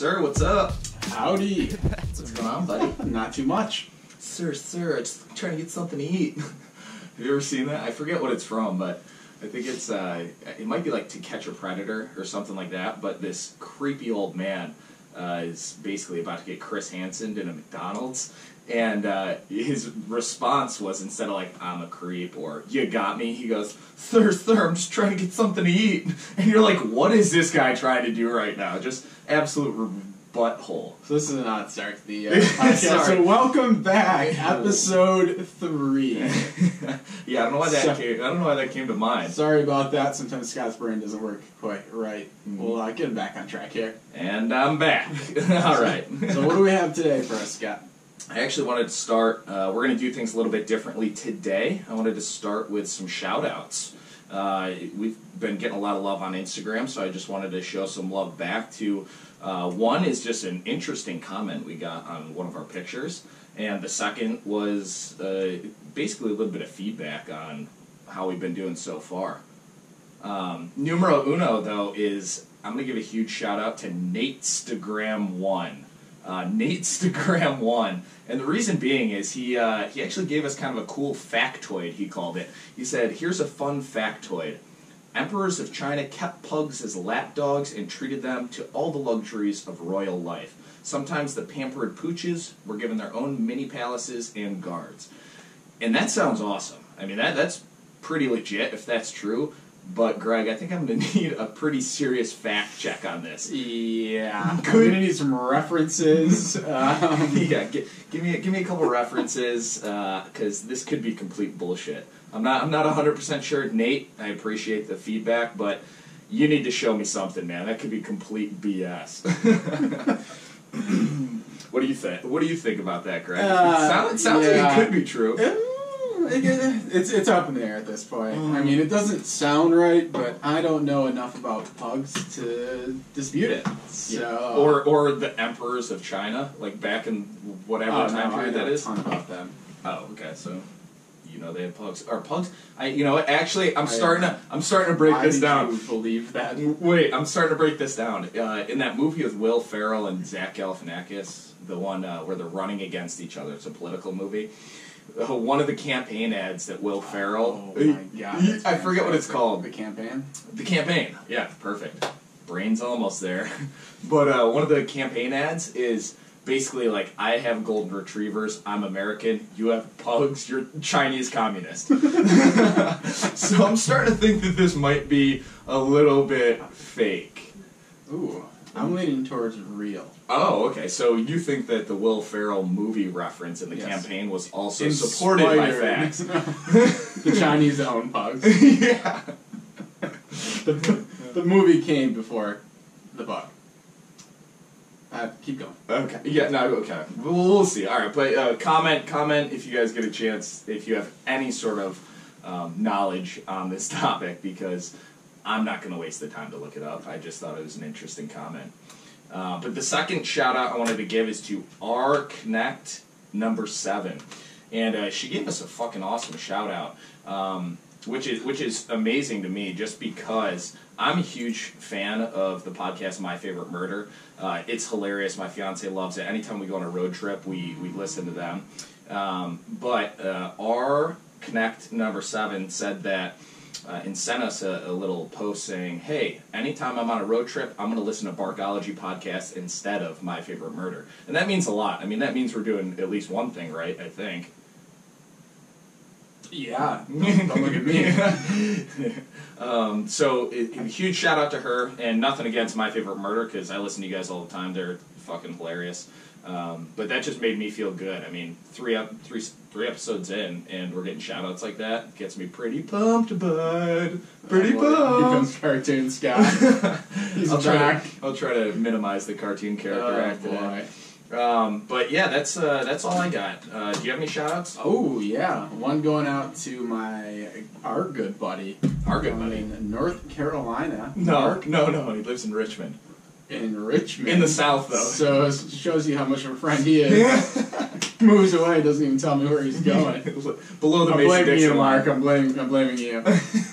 Sir, what's up? Howdy. What's going on, buddy? Not too much. Sir, I'm just trying to get something to eat. Have you ever seen that? I forget what it's from, but I think it's, it might be like To Catch a Predator or something like that, but this creepy old man is basically about to get Chris Hansen in a McDonald's, and his response was, instead of like, I'm a creep, or you got me, he goes, Sir, I'm just trying to get something to eat. And you're like, what is this guy trying to do right now? Just absolute butthole. So this is an odd start to the podcast. So welcome back, episode 3. Yeah, I don't know why that came to mind. Sorry about that. Sometimes Scott's brain doesn't work quite right. We'll get him back on track here. And I'm back. All right. So what do we have today for us, Scott? I actually wanted to start, we're going to do things a little bit differently today. I wanted to start with some shout-outs. We've been getting a lot of love on Instagram, so I just wanted to show some love back to, one is just an interesting comment we got on one of our pictures, and the second was basically a little bit of feedback on how we've been doing so far. Numero uno, though, is I'm going to give a huge shout-out to Natestagram1. Natestagram1, and the reason being is he actually gave us kind of a cool factoid, he called it. He said, here's a fun factoid. Emperors of China kept pugs as lap dogs and treated them to all the luxuries of royal life. Sometimes the pampered pooches were given their own mini palaces and guards. And that sounds awesome. I mean, that's pretty legit if that's true. But, Greg, I think I'm going to need a pretty serious fact check on this. Yeah. I'm going to need some references. Yeah, give me a couple references, because this could be complete bullshit. I'm not 100% sure. Nate, I appreciate the feedback, but you need to show me something, man. That could be complete BS. What do you think? What do you think about that, Greg? It sounds like it could be true. It's up in the air at this point. I mean, it doesn't sound right, but I don't know enough about pugs to dispute it. So, yeah. Or the emperors of China, like back in whatever time period that is. I know a ton about them. Oh, okay. So you know they have pugs. Are pugs? Actually, I'm starting to break this down. You believe that? Wait, I'm starting to break this down. In that movie with Will Ferrell and Zach Galifianakis, the one where they're running against each other. It's a political movie. One of the campaign ads that Will Ferrell... Oh my god. I forget what it's called. The campaign? The campaign. Yeah, perfect. Brain's almost there. But one of the campaign ads is basically like, I have golden retrievers, I'm American, you have pugs, you're Chinese communist. So I'm starting to think that this might be a little bit fake. Ooh, I'm leaning towards real. Oh, okay. So you think that the Will Ferrell movie reference in the campaign was also Inspired. supported by facts? The Chinese own pugs. Yeah. The movie came before the bug. Keep going. Okay. Yeah, no, okay. We'll see. All right, but comment if you guys get a chance, if you have any sort of knowledge on this topic, because I'm not going to waste the time to look it up. I just thought it was an interesting comment. But the second shout-out I wanted to give is to RConnect number 7. And she gave us a fucking awesome shout-out, which is amazing to me, just because I'm a huge fan of the podcast My Favorite Murder. It's hilarious. My fiance loves it. Anytime we go on a road trip, we listen to them. But RConnect number 7 said that, and sent us a little post saying, hey, anytime I'm on a road trip, I'm going to listen to Barkology podcast instead of My Favorite Murder. And that means a lot. I mean, that means we're doing at least one thing right, I think. Yeah. Don't look at me. So, a huge shout out to her, and nothing against My Favorite Murder, because I listen to you guys all the time. They're fucking hilarious. But that just made me feel good. I mean, three episodes in, and we're getting shout-outs like that. Gets me pretty pumped, bud. Pretty pumped. Becomes cartoon Scott. I'll try to minimize the cartoon character act today. But yeah, that's all I got. Do you have any shout-outs? Oh, yeah. One going out to our good buddy. Our good buddy. In North Carolina. No, he lives in Richmond. In Richmond. In the South, though. So it shows you how much of a friend he is. Moves away, doesn't even tell me where he's going. Below the I'm blaming you, line. Mark. I'm blaming you.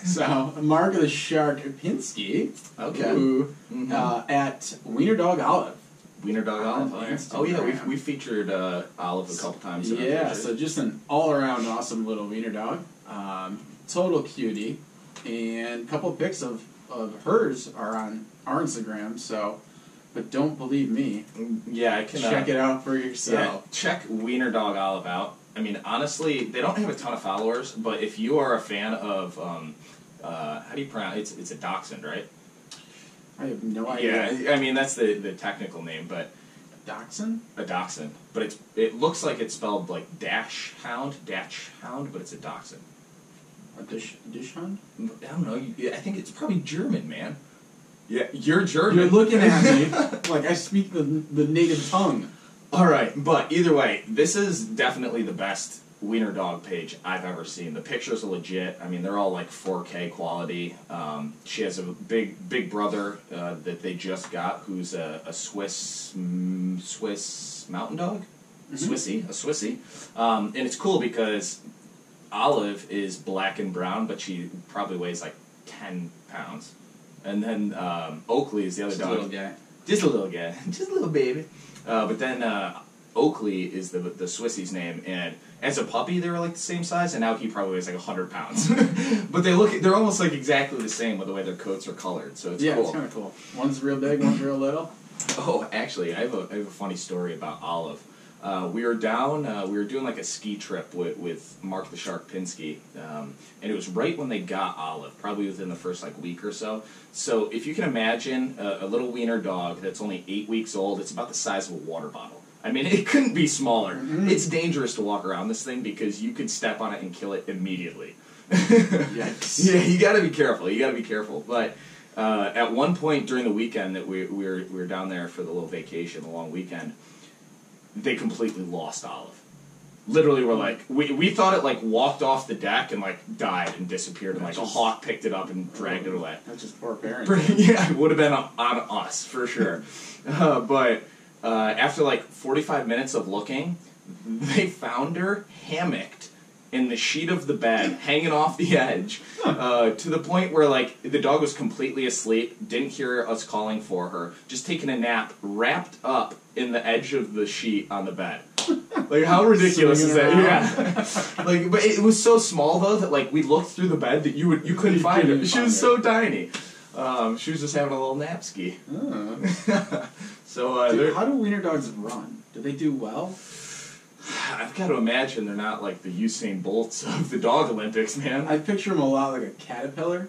So, Mark the Shark Pinsky, okay, who at Wiener Dog Olive Wiener Dog On Olive. Oh yeah, Instagram. we featured Olive a couple times. In our Yeah, pictures. so just an all-around awesome little wiener dog. Total cutie. And a couple pics of hers are on our Instagram, so, but don't believe me. Yeah, I can Check it out for yourself. Yeah, check Wiener Dog Olive out. I mean, honestly, they don't have a ton of followers, but if you are a fan of, how do you pronounce it's a dachshund, right? I have no idea. Yeah, I mean, that's the technical name, but Dachshund? a dachshund. But it looks like it's spelled like dash hound, but it's a dachshund. A dish hound? I don't know. I think it's probably German, man. Yeah, you're German. You're looking at me like I speak the native tongue. All right, but either way, this is definitely the best wiener dog page I've ever seen. The pictures are legit. I mean, they're all like 4K quality. She has a big brother that they just got, who's a Swiss mountain dog, a Swissy. And it's cool because Olive is black and brown, but she probably weighs like 10 pounds. And then Oakley is the other Just dog. a little guy. Just a little guy. Just a little baby. But then Oakley is the Swissy's name, and as a puppy they were like the same size, and now he probably weighs like 100 pounds. But they're almost like exactly the same with the way their coats are colored, so it's cool. It's kind of cool. One's real big, one's real little. Oh, actually, I have a funny story about Olive. We were doing like a ski trip with Mark the Shark Pinsky, and it was right when they got Olive, probably within the first like week or so. So if you can imagine a little wiener dog that's only 8 weeks old, it's about the size of a water bottle. I mean, it couldn't be smaller. Mm-hmm. It's dangerous to walk around this thing because you could step on it and kill it immediately. Yikes. Yeah, you gotta be careful. But at one point during the weekend that we were down there for the little vacation, the long weekend, they completely lost Olive. Literally, we're like, we thought it like walked off the deck and like died and disappeared, and like a hawk picked it up and dragged it away. That's just poor parents. Yeah, it would have been on us for sure. But after like 45 minutes of looking, they found her hammocked in the sheet of the bed, hanging off the edge, to the point where like the dog was completely asleep, didn't hear us calling for her, just taking a nap, wrapped up in the edge of the sheet on the bed. Like, how ridiculous is that? Yeah. Like, but it was so small though that like we looked through the bed that you couldn't find her. She was so tiny. She was just having a little nap ski. Oh. So Dude, how do wiener dogs run? Do they do well? I've got to imagine they're not like the Usain Bolts of the dog Olympics, man. I picture them a lot like a caterpillar.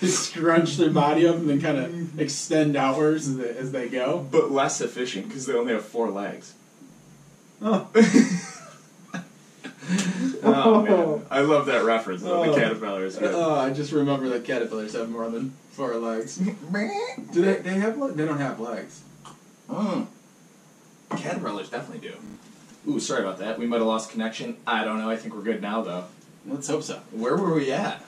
They scrunch their body up and then kind of extend outwards as they go. But less efficient because they only have 4 legs. Oh. Oh man, I love that reference though. The caterpillar is good. Oh, I just remember that caterpillars have more than 4 legs. Do they have legs? They don't have legs. Caterpillars definitely do. Ooh, sorry about that. We might have lost connection. I don't know. I think we're good now though. Let's hope so. Where were we at?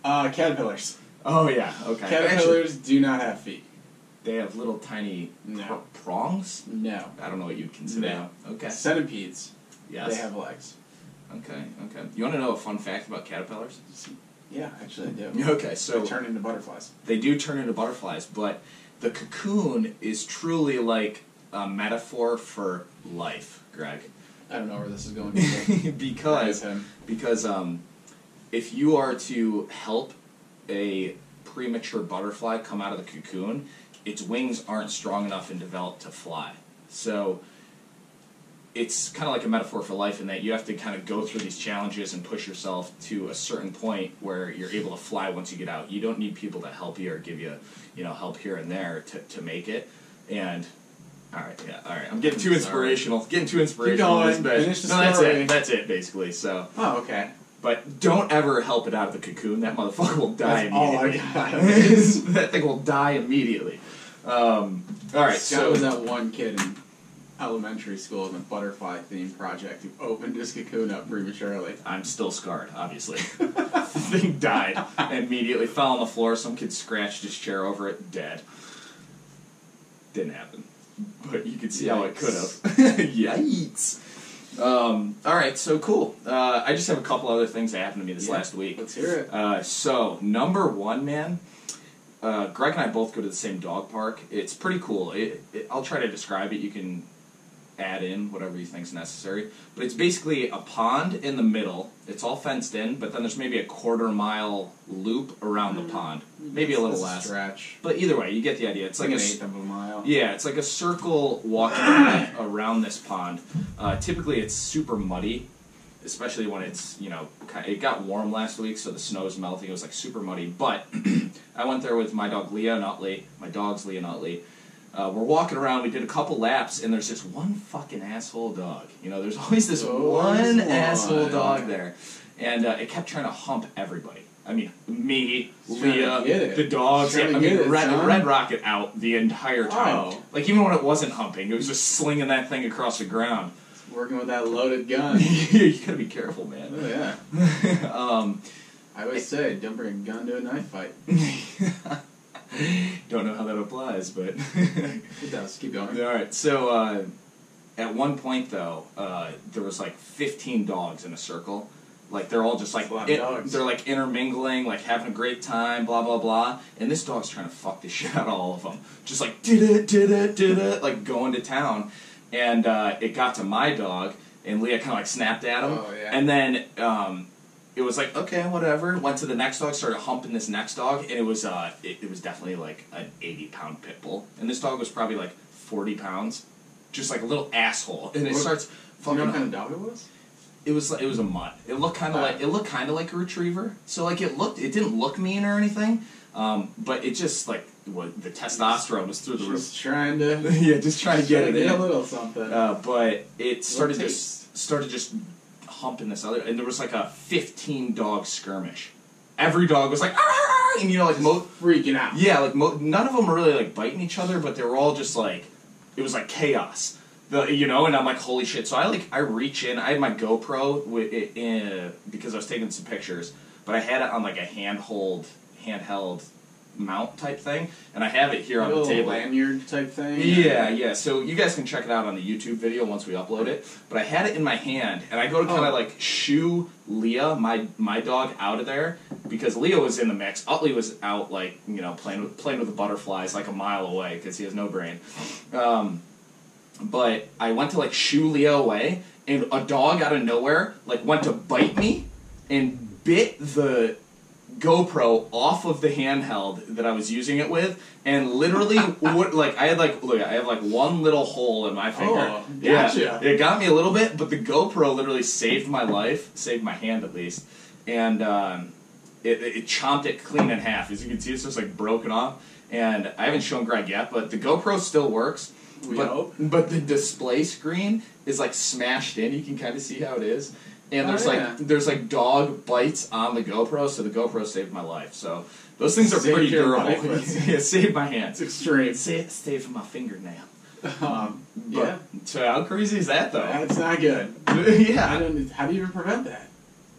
Caterpillars. Oh yeah, okay. Caterpillars do not have feet. They have little tiny No. prongs? No. I don't know what you'd consider. No. Okay. Centipedes. Yes. They have legs. Okay. You want to know a fun fact about caterpillars? Yeah, actually I do. Okay, so They turn into butterflies. they do turn into butterflies, but the cocoon is truly like a metaphor for life, Greg. I don't know where this is going. because if you are to help a premature butterfly come out of the cocoon, its wings aren't strong enough and developed to fly. So it's kind of like a metaphor for life in that you have to kind of go through these challenges and push yourself to a certain point where you're able to fly once you get out. You don't need people to help you or give you, help here and there to make it. And all right. I'm getting too inspirational. Keep going. Finish the no, story. that's it basically. So. Oh, okay. But don't ever help it out of the cocoon. That motherfucker will die immediately. All I got. That thing will die immediately. All right. Scott was that one kid in elementary school in the butterfly theme project who opened his cocoon up prematurely. I'm still scarred, obviously. The thing died immediately, fell on the floor. Some kid scratched his chair over it, dead. Didn't happen. But you could see how it could have. Yikes. All right, so cool. I just have a couple other things that happened to me this last week. Let's hear it. So, number one, man, Greg and I both go to the same dog park. It's pretty cool. I'll try to describe it. You can add in whatever you think's necessary. But it's basically a pond in the middle. It's all fenced in, but then there's maybe a quarter-mile loop around the pond. Maybe a little less. Stretch. But either way, you get the idea. It's like an eighth of a mile. Yeah, it's like a circle walking around this pond. Typically, it's super muddy, especially when it's, it got warm last week, so the snow's melting. It was like super muddy. But I went there with my dog Leah and Utley. My dog's Leah and Utley. We're walking around, we did a couple laps, and there's this one fucking asshole dog. There's always this one asshole dog there. And it kept trying to hump everybody. I mean, me, Leah, the dogs. Red Rocket out the entire time. Oh. Like, even when it wasn't humping, it was just slinging that thing across the ground. Working with that loaded gun. You gotta be careful, man. Oh, yeah. I always say, don't bring a gun to a knife fight. Don't know how that applies, but it does. Keep going. All right. So at one point, though, there was like 15 dogs in a circle. Like they're all just like they're like intermingling, like having a great time, blah blah blah. And this dog's trying to fuck the shit out of all of them, just like did it, like going to town. And it got to my dog, and Leah kind of like snapped at him. Oh, yeah. And then it was like, okay, whatever. Went to the next dog, started humping this next dog, and it was definitely like an 80-pound pit bull. And this dog was probably like 40 pounds, just like a little asshole. And it starts fucking. Do you know what kind of dog it was? It was a mutt. It looked kind of like a retriever. So like it didn't look mean or anything, but it just like the testosterone was through the roof. Just trying to just trying to get it in. A little something. But it started just humping this other, and there was like a 15-dog skirmish. Every dog was like, ah! And like freaking out. Yeah, like none of them were really like biting each other, but they were all just like, it was like chaos. And I'm like, holy shit. So I reach in. I had my GoPro because I was taking some pictures, but I had it on like a handheld mount type thing, and I have it here on the table. Lanyard type thing. Yeah. So you guys can check it out on the YouTube video once we upload it. But I had it in my hand, and I go to kind of like shoo Leah, my dog, out of there because Leah was in the mix. Utley was out like playing with the butterflies like a mile away because he has no brain. But I went to like shoo Leah away, and a dog out of nowhere like went to bite me and bit the GoPro off of the handheld that I was using it with, and literally I have like one little hole in my finger. Oh, gotcha. Yeah, it got me a little bit, but the GoPro literally saved my life, saved my hand at least, and it chomped it clean in half. As you can see, it's just like broken off, and I haven't shown Greg yet, but the GoPro still works. But the display screen is like smashed in. You can kind of see how it is. And there's like dog bites on the GoPro, so the GoPro saved my life. So those things are pretty durable. Yeah, saved my hand. It's extreme. Saved my fingernail. Yeah. So how crazy is that though? That's not good. Yeah. How do you even prevent that?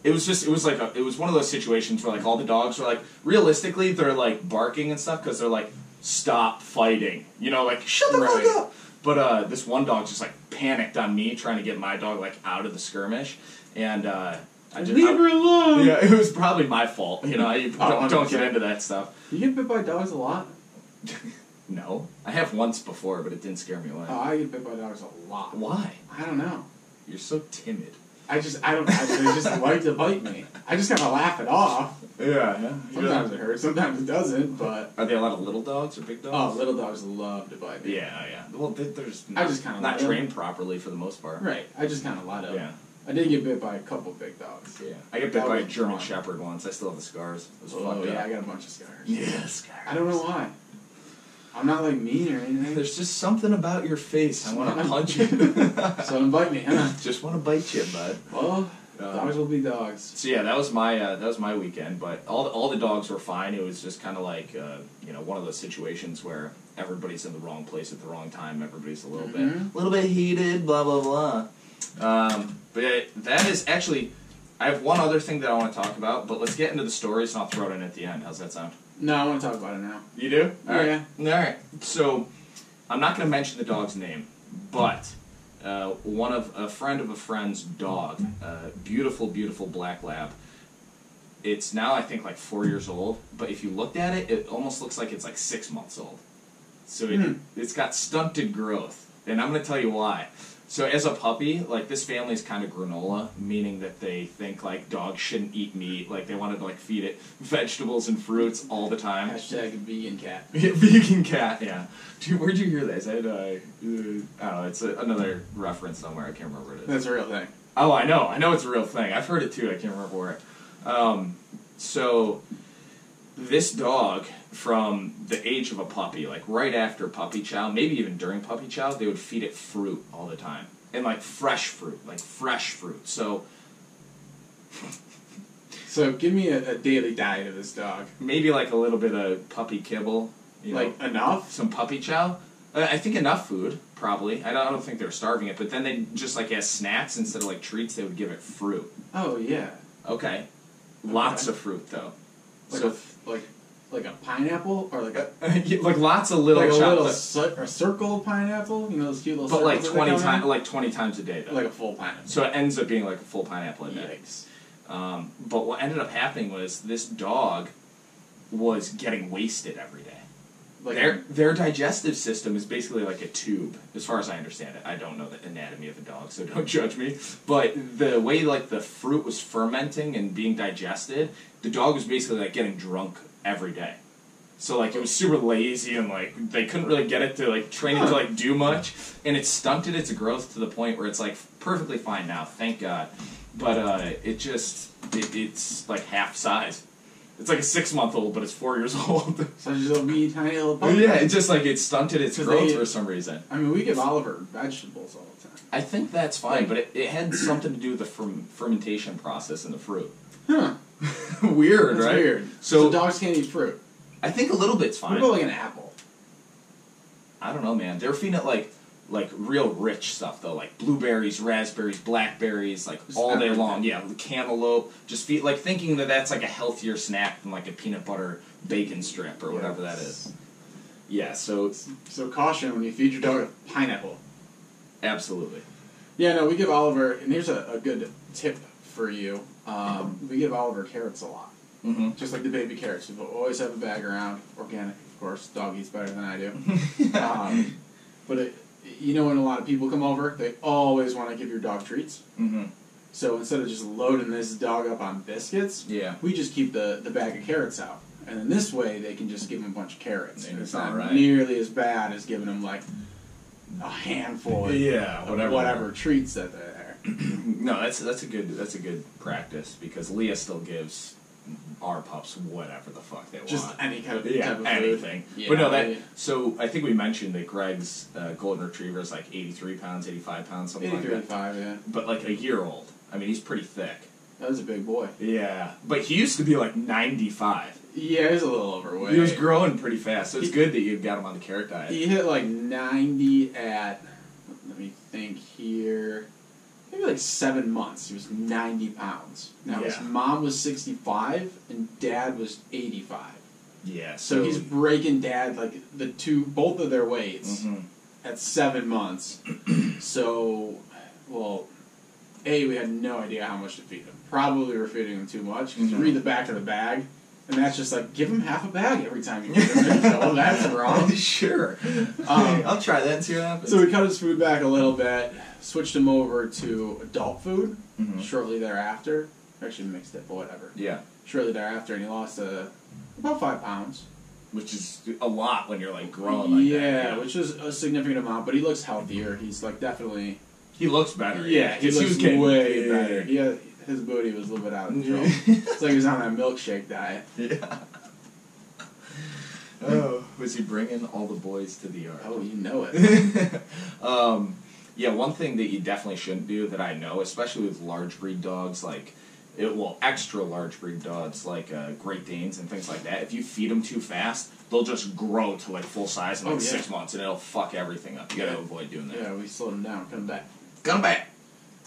It was one of those situations where like all the dogs were like, realistically they're like barking and stuff because they're like, stop fighting. Like shut the fuck up. But this one dog just like panicked on me trying to get my dog like out of the skirmish. And I just leave her alone. Yeah, it was probably my fault. Don't get into that stuff. You get bit by dogs a lot? No, I have once before, but it didn't scare me away. Oh, I get bit by dogs a lot. Why? I don't know. You're so timid. They just like to bite me. I just kind of laugh it off. Yeah. Sometimes it hurts, sometimes it doesn't. But are there a lot of little dogs or big dogs? Oh, little dogs love to bite me. Yeah. Well, there's I just kind of not trained properly for the most part. Right. I just kind of let them. Yeah. I did get bit by a couple big dogs. Yeah. I got bit by a German Shepherd once. I still have the scars. It was fucked up. I got a bunch of scars. Yeah, scars. I don't know why. I'm not like mean or anything. There's just something about your face. I want to punch you. So don't bite me, huh? Just want to bite you, bud. Well, dogs will be dogs. So yeah, that was my weekend. But all the dogs were fine. It was just kind of like one of those situations where everybody's in the wrong place at the wrong time. Everybody's a little bit heated. Blah blah blah. But that is actually. I have one other thing that I want to talk about, but let's get into the stories and I'll throw it in at the end. How's that sound? No, I want to talk about it now. You do? Yeah. All right. So, I'm not going to mention the dog's name, but a friend of a friend's dog, beautiful, beautiful black lab, it's now I think like 4 years old. But if you looked at it, it almost looks like it's like 6 months old. So it's got stunted growth, and I'm going to tell you why. So as a puppy, like this family's kind of granola, meaning that they think like dogs shouldn't eat meat. Like they wanted to like feed it vegetables and fruits all the time. Hashtag vegan cat. Yeah, vegan cat, yeah. Dude, where'd you hear this? I don't know. It's another reference somewhere. I can't remember what it is. That's a real thing. Oh, I know it's a real thing. I've heard it too. I can't remember where. So this dog, from the age of a puppy, like right after puppy chow, maybe even during puppy chow, they would feed it fruit all the time. And like fresh fruit. So give me a daily diet of this dog. maybe like a little bit of puppy kibble. Like enough? Some puppy chow. I think enough food, probably. I don't think they were starving it, but then they just like as snacks instead of like treats, they would give it fruit. Oh yeah. Okay. Lots of fruit though. Like a pineapple or like a like lots of little chocolate. A circle of pineapple, you know those cute little. But like circles 20 times a day though. Like a full pineapple. So it ends up being like a full pineapple a day. Yikes. But what ended up happening was this dog was getting wasted every day. Like Their digestive system is basically like a tube, as far as I understand it. I don't know the anatomy of a dog, so don't judge me. But the way like the fruit was fermenting and being digested, the dog was basically like getting drunk every day. So like it was super lazy and like they couldn't really get it to like train it to like do much, and it stunted its growth to the point where it's like perfectly fine now, thank God. But it's like half size. It's like a 6-month-old, but it's 4 years old. So just a wee tiny little puppy. Yeah, it's just like it stunted its growth for some reason. I mean, we give Oliver vegetables all the time. I think that's fine, but it had something to do with the fermentation process in the fruit. Huh. Weird, That's right? weird. So dogs can't eat fruit. I think a little bit's fine. What about like an apple? I don't know, man. They're feeding it like real rich stuff though, like blueberries, raspberries, blackberries, like just all day long. Yeah, cantaloupe. Just feed like thinking that that's like a healthier snack than like a peanut butter bacon strip or whatever that is. Yeah, so caution when you feed your dog a pineapple. Absolutely. Yeah, no, we give Oliver, and here's a good tip for you. We give Oliver carrots a lot. Mm-hmm. Just like the baby carrots. We always have a bag around. Organic, of course. Dog eats better than I do. But you know when a lot of people come over, they always want to give your dog treats. Mm-hmm. So instead of just loading this dog up on biscuits, we just keep the bag of carrots out. And in this way, they can just give him a bunch of carrots. And it's not nearly as bad as giving them like a handful of whatever treats that they're there. No, that's a good practice because Leah still gives our pups whatever the fuck they want. Just any kind of type of anything. Food. Yeah, but no, so I think we mentioned that Greg's golden retriever is like 83 pounds, 85 pounds, something like that. 85, yeah. But like a year old. I mean, he's pretty thick. That was a big boy. Yeah, but he used to be like 95. Yeah, he was a little overweight. He was growing pretty fast, so it's good that you got him on the carrot diet. He hit like 90 at, let me think here, maybe like 7 months. He was 90 pounds. Now his mom was 65 and dad was 85. Yeah. So he's breaking dad like both of their weights at 7 months. So, well, we had no idea how much to feed him. Probably we were feeding him too much because you read the back of the bag. And that's just like, give him half a bag every time you feed him. So that's wrong. Sure. I'll try that and see what happens. So we cut his food back a little bit, switched him over to adult food shortly thereafter. Actually mixed it, but whatever. Yeah. Shortly thereafter, and he lost about 5 pounds. Which is a lot when you're like growing like that. Yeah, which is a significant amount, but he looks healthier. He's like definitely... He looks better. Yeah, he looks way better. His booty was a little bit out of control. It's like he was on that milkshake diet. Yeah. Oh, was he bringing all the boys to the yard? Oh, you know it. Yeah, one thing that you definitely shouldn't do that I know, especially with large breed dogs, extra large breed dogs like Great Danes and things like that, if you feed them too fast, they'll just grow to like full size in 6 months and it'll fuck everything up. You gotta avoid doing that. Yeah, we slowed them down. Come back. Come back!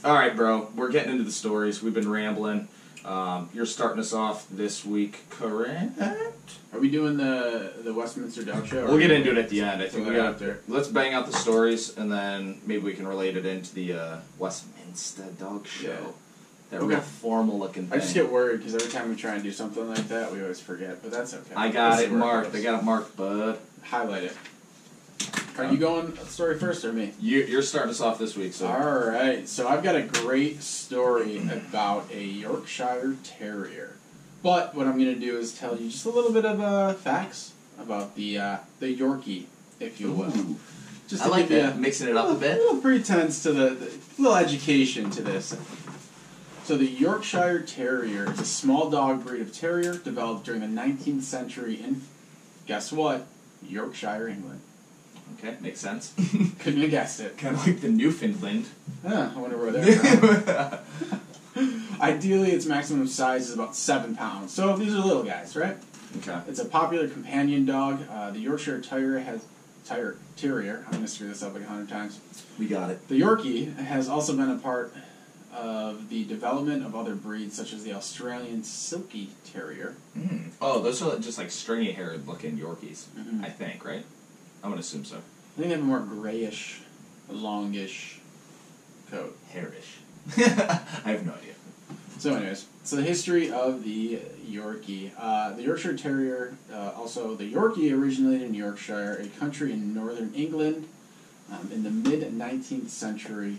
Alright, bro, we're getting into the stories. We've been rambling. You're starting us off this week, correct? Are we doing the Westminster Dog Show? We'll get into it at the end. I think let's bang out the stories, and then maybe we can relate it into the Westminster Dog Show. That real formal-looking thing. I just get worried because every time we try and do something like that, we always forget. But that's okay. I got it marked. I got it marked, bud. Highlight it. Are you going story first or me? You're starting us off this week, so. All right. So I've got a great story about a Yorkshire Terrier. But what I'm going to do is tell you just a little bit of facts about the Yorkie, if you will. Ooh. Just I like that, mixing it up a bit. A little pretense to the little education to this. So the Yorkshire Terrier is a small dog breed of terrier developed during the 19th century in, guess what, Yorkshire, England. Okay, makes sense. Couldn't have guessed it. Kind of like the Newfoundland. I wonder where they're from. Ideally, its maximum size is about 7 pounds. So these are little guys, right? Okay. It's a popular companion dog. The Yorkshire Terrier. I'm going to screw this up like 100 times. We got it. The Yorkie has also been a part of the development of other breeds, such as the Australian Silky Terrier. Mm. Oh, those are just like stringy-haired looking Yorkies, Mm-hmm. I think, right? I'm going to assume so. I think they have a more grayish, longish coat. Hairish. I have no idea. So anyways, so the history of the Yorkie. The Yorkshire Terrier, also the Yorkie originated in Yorkshire, a country in northern England in the mid-19th century.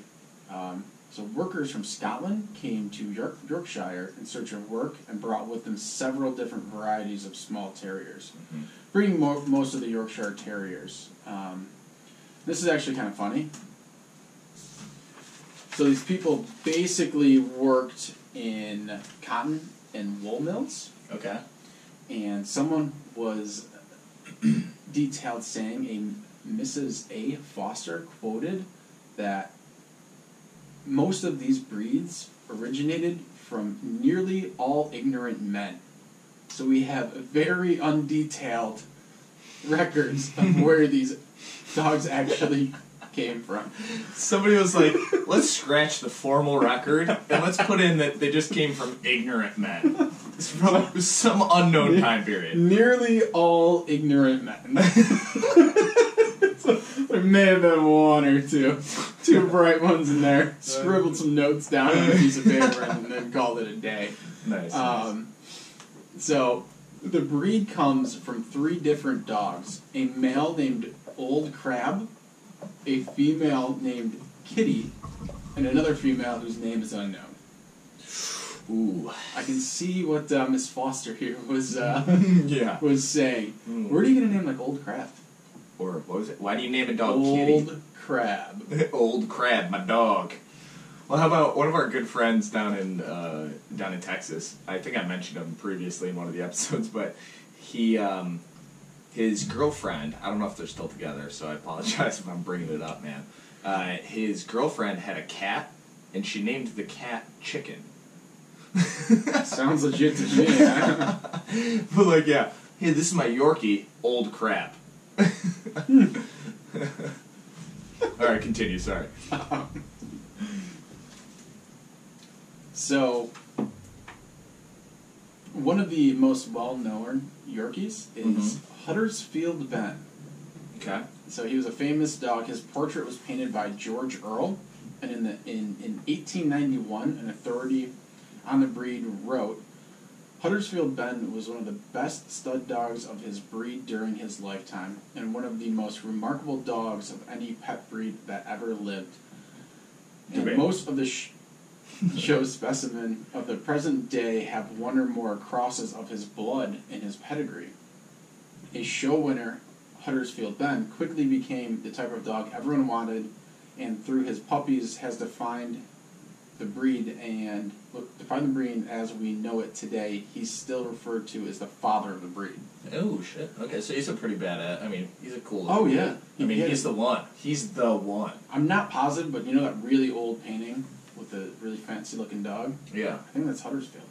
So workers from Scotland came to Yorkshire in search of work and brought with them several different varieties of small terriers, bringing most of the Yorkshire Terriers. This is actually kind of funny. So these people basically worked in cotton and wool mills. Okay. And someone was detailed saying, a Mrs. A. Foster quoted that most of these breeds originated from nearly all ignorant men. So we have very undetailed records of where these dogs actually came from. Somebody was like, let's scratch the formal record and let's put in that they just came from ignorant men. It's from some unknown time period. Nearly all ignorant men. So there may have been one or two bright ones in there. Scribbled some notes down on a piece of paper and then called it a day. Nice. So the breed comes from 3 different dogs. A male named Old Crab, a female named Kitty, and another female whose name is unknown. Ooh. I can see what Miss Foster here was yeah. was saying. Where are you gonna name like Old Crab? Or what was it? Why do you name a dog Old Kitty? Crab. Old Crab, my dog. Well, how about one of our good friends down in Texas? I think I mentioned him previously in one of the episodes, but he his girlfriend. I don't know if they're still together, so I apologize if I'm bringing it up, man. His girlfriend had a cat, and she named the cat Chicken. Sounds legit to me. Huh? But like, yeah, hey, this is my Yorkie, Old Crab. All right, continue. Sorry. So, one of the most well-known Yorkies is Huddersfield Ben. Okay. So he was a famous dog. His portrait was painted by George Earle, and in 1891, an authority on the breed wrote, Huddersfield Ben was one of the best stud dogs of his breed during his lifetime, and one of the most remarkable dogs of any pet breed that ever lived. And most of the show specimen of the present day have one or more crosses of his blood in his pedigree. A show winner, Huddersfield Ben, quickly became the type of dog everyone wanted, and through his puppies has defined the breed as we know it today. He's still referred to as the father of the breed. Oh shit. Okay, so he's a pretty bad. I mean, he's a cool. Oh yeah. He's the one. He's the one. I'm not positive, but you know that really old painting with the really fancy looking dog? Yeah. I think that's Huddersfield.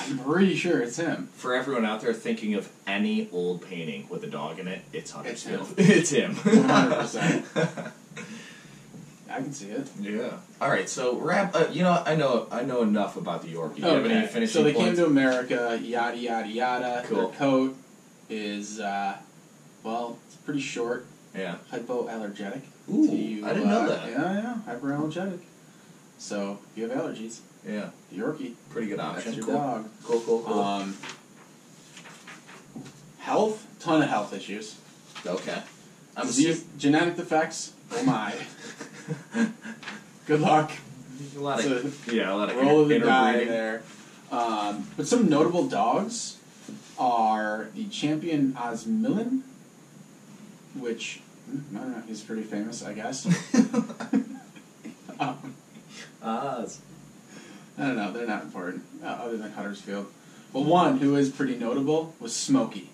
I'm pretty sure it's him. For everyone out there thinking of any old painting with a dog in it, it's Huddersfield. It's him. 100%. I can see it. Yeah. All right. So I know enough about the Yorkie. Do you have any finishing So they points? came to America. Yada yada yada. Cool. Their coat is it's pretty short. Yeah. Hypoallergenic. Ooh, I didn't know that. Yeah, hyperallergenic. So if you have allergies, Yeah. Yorkie. Pretty good option. That's your Cool. dog. Cool. Health, ton of health issues. Okay. Genetic defects. Oh my. Good luck. A lot of roll of the die interbreeding there. But some notable dogs are the champion Osmillin, which I don't know, he's pretty famous, I guess. I don't know, they're not important, other than Huddersfield. But one who is pretty notable was Smokey.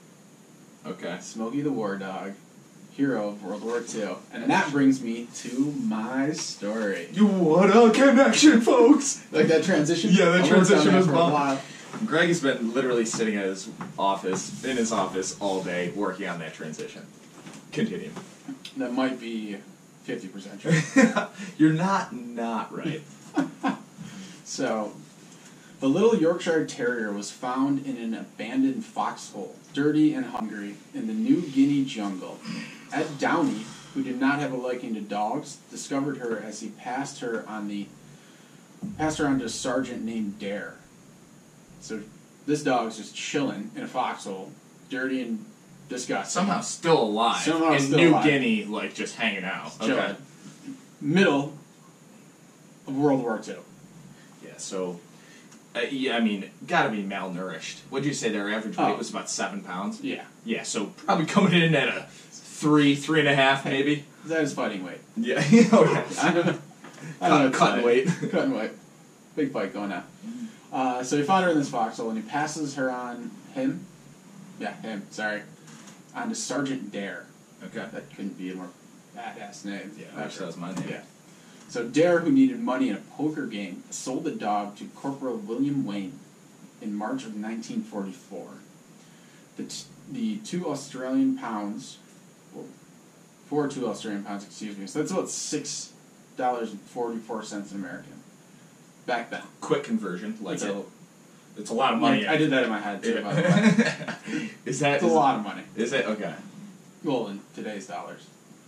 Okay. Smokey the War Dog, hero of World War II. And that brings me to my story. What a connection, folks! Like that transition? Yeah, that transition was for a while. Greg has been literally sitting in his office all day working on that transition. Continue. That might be 50% true. You're not right. So, the little Yorkshire Terrier was found in an abandoned foxhole, dirty and hungry, in the New Guinea jungle. Ed Downey, who did not have a liking to dogs, discovered her as he passed her on to a sergeant named Dare. So, this dog's just chilling in a foxhole, dirty and disgusting. Somehow still alive. In New Guinea, like just hanging out. Okay. Middle of World War II. Yeah, so, I mean, gotta be malnourished. What'd you say their average weight was about 7 pounds? Yeah. Yeah, so probably coming in at a 3.5 maybe. That is fighting weight. Yeah, okay. I don't know. Cutting weight. Cutting weight. Big fight going on. So he found her in this foxhole and he passes her on on to Sergeant Dare. Okay. That couldn't be a more badass name. Yeah, I wish that was my name. Yeah. So Dare, who needed money in a poker game, sold the dog to Corporal William Wayne in March of 1944. The 2 Australian pounds, for 2 Australian pounds, excuse me. So that's about $6.44 in American. Back then. Quick conversion, like it's a lot of money. I did that in my head too, by the way. It's a lot of money. Is it? Okay. Well, in today's dollars.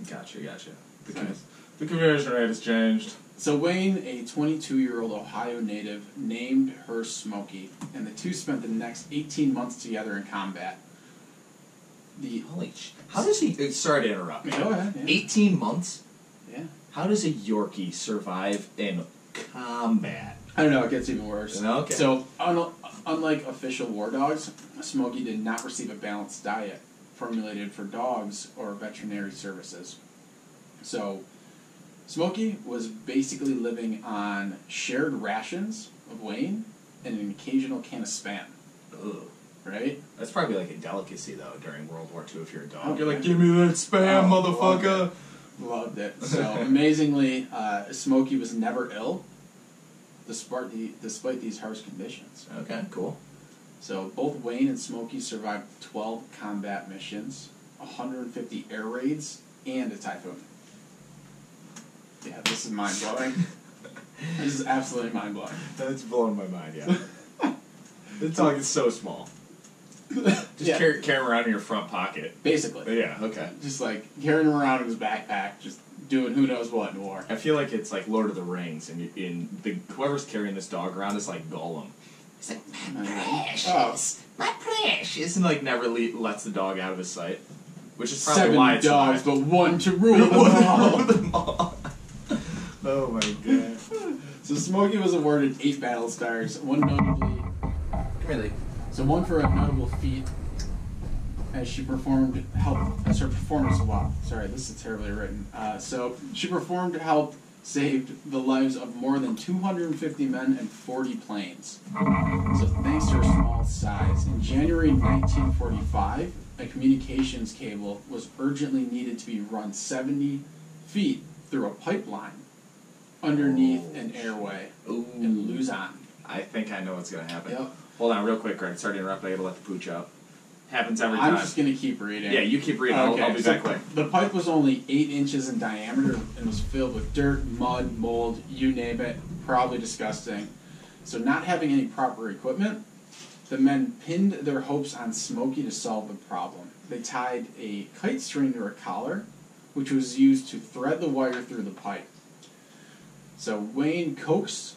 Gotcha. The conversion rate has changed. So Wayne, a 22-year-old Ohio native, named her Smokey, and the two spent the next 18 months together in combat. How does he... Sorry to interrupt. Go ahead. Yeah. 18 months? Yeah. How does a Yorkie survive in combat? I don't know, it gets even worse. Okay. So, unlike official war dogs, Smokey did not receive a balanced diet formulated for dogs or veterinary services. So, Smokey was basically living on shared rations of Wayne and an occasional can of Spam. Ugh. Right? That's probably like a delicacy, though, during World War II if you're a dog. Oh, you're like, give me that Spam, motherfucker! Loved it. So, amazingly, Smokey was never ill, despite these harsh conditions. Okay, cool. So, both Wayne and Smokey survived 12 combat missions, 150 air raids, and a typhoon. Yeah, this is mind-blowing. This is absolutely mind-blowing. That's blowing my mind, yeah. The dog is so small. Just carry him around in your front pocket. Basically. Yeah, okay. Just like carrying him around in his backpack, just doing who knows what in war. I feel like it's like Lord of the Rings, and whoever's carrying this dog around is like Gollum. He's like, my precious, my precious, and like never lets the dog out of his sight. Which is probably 7 why it's dogs, but one to rule them all. Oh my god. So Smokey was awarded 8 battle stars, one notably... Really? So one for a notable feat as her performance... Wow, sorry, this is terribly written. So she performed to help saved the lives of more than 250 men and 40 planes. So thanks to her small size, in January 1945, a communications cable was urgently needed to be run 70 feet through a pipeline underneath an airway in Luzon. I think I know what's going to happen. Yep. Hold on real quick, Greg. Sorry to interrupt. I got to let the pooch out. Happens every time. I'm just going to keep reading. Yeah, you keep reading. Okay, I'll be back quick. The pipe was only 8 inches in diameter and was filled with dirt, mud, mold, you name it. Probably disgusting. So not having any proper equipment, the men pinned their hopes on Smokey to solve the problem. They tied a kite string to her collar, which was used to thread the wire through the pipe. So Wayne coaxed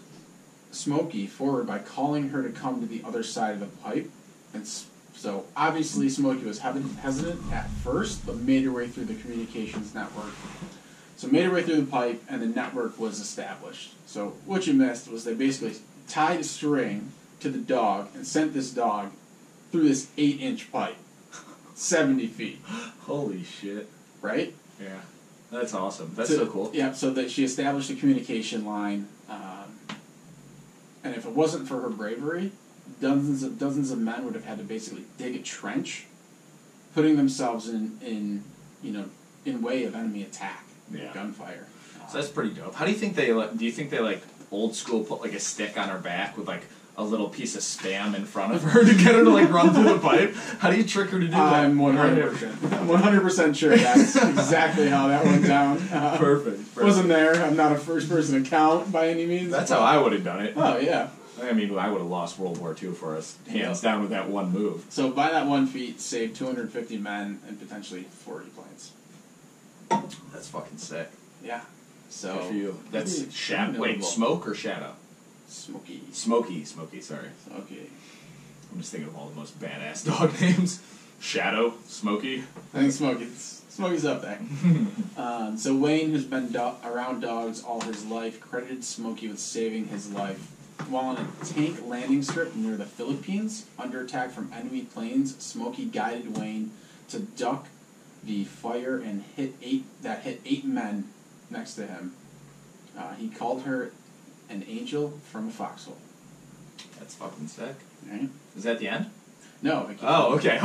Smokey forward by calling her to come to the other side of the pipe. And so obviously Smokey was hesitant at first, but made her way through the communications network. So made her way through the pipe, and the network was established. So what you missed was they basically tied a string to the dog and sent this dog through this 8-inch pipe, 70 feet. Holy shit. Right? Yeah. That's awesome. That's so cool. Yeah, so that she established a communication line, and if it wasn't for her bravery, dozens of men would have had to basically dig a trench, putting themselves in way of enemy attack. Yeah. Gunfire. So that's pretty dope. How do you think they old school put like a stick on her back with like a little piece of Spam in front of her to get her to like run through the pipe? How do you trick her to do that? I'm 100% sure that's exactly how that went down. Perfect. Wasn't there. I'm not a first person account by any means. That's how I would have done it. Oh yeah. I mean, I would have lost World War II for us, hands down, with that one move. So by that one feat, saved 250 men and potentially 40 planes. That's fucking sick. Yeah. So good for you. That's Shadow. Wait, Smoke or Shadow? Smoky. Sorry. Okay. I'm just thinking of all the most badass dog names. Shadow, Smokey. I think Smokey's up there. So Wayne, who's been around dogs all his life, credited Smokey with saving his life. While on a tank landing strip near the Philippines, under attack from enemy planes, Smokey guided Wayne to duck the fire and hit 8 men next to him. He called her an angel from a foxhole. That's fucking sick. Right? Is that the end? No. Oh, okay.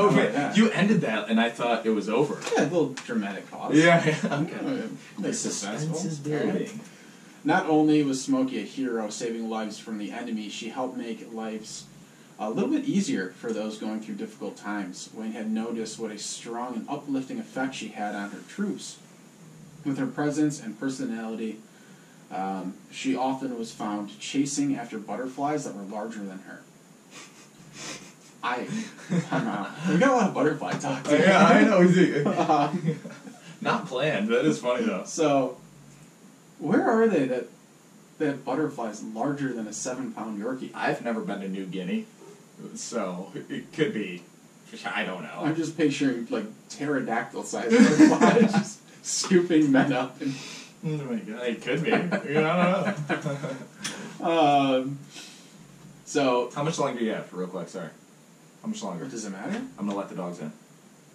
You ended that, and I thought it was over. Yeah, a little dramatic pause. Yeah. Okay. The suspense is building. Right? Not only was Smokey a hero saving lives from the enemy, she helped make lives a little bit easier for those going through difficult times. Wayne had noticed what a strong and uplifting effect she had on her troops. With her presence and personality, she often was found chasing after butterflies that were larger than her. We got a lot of butterfly talk today. Yeah, I know. Not planned. That is funny though. So, where are they that butterflies larger than a 7-pound Yorkie? I've never been to New Guinea, so it could be. I don't know. I'm just picturing like pterodactyl-sized butterflies just scooping men up. Oh my god, it could be. I don't know. So how much longer do you have? Real quick, sorry. How much longer? Does it matter? I'm gonna let the dogs in.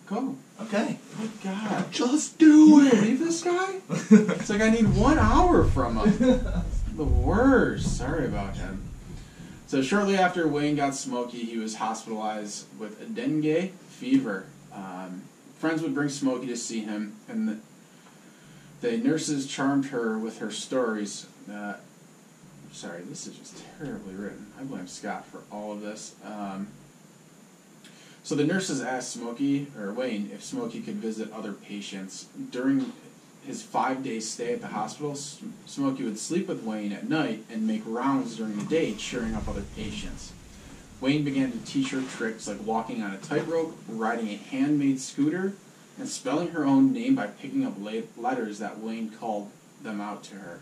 Go. Okay. Oh my god. Just do it! Leave this guy? It's like I need 1 hour from him. The worst. Sorry about him. So shortly after Wayne got Smokey, he was hospitalized with a dengue fever. Friends would bring Smokey to see him, and the nurses charmed her with her stories. Sorry, this is just terribly written. I blame Scott for all of this. So the nurses asked Wayne if Smokey could visit other patients. During his 5-day stay at the hospital, Smokey would sleep with Wayne at night and make rounds during the day, cheering up other patients. Wayne began to teach her tricks like walking on a tightrope, riding a handmade scooter, and spelling her own name by picking up letters that Wayne called them out to her.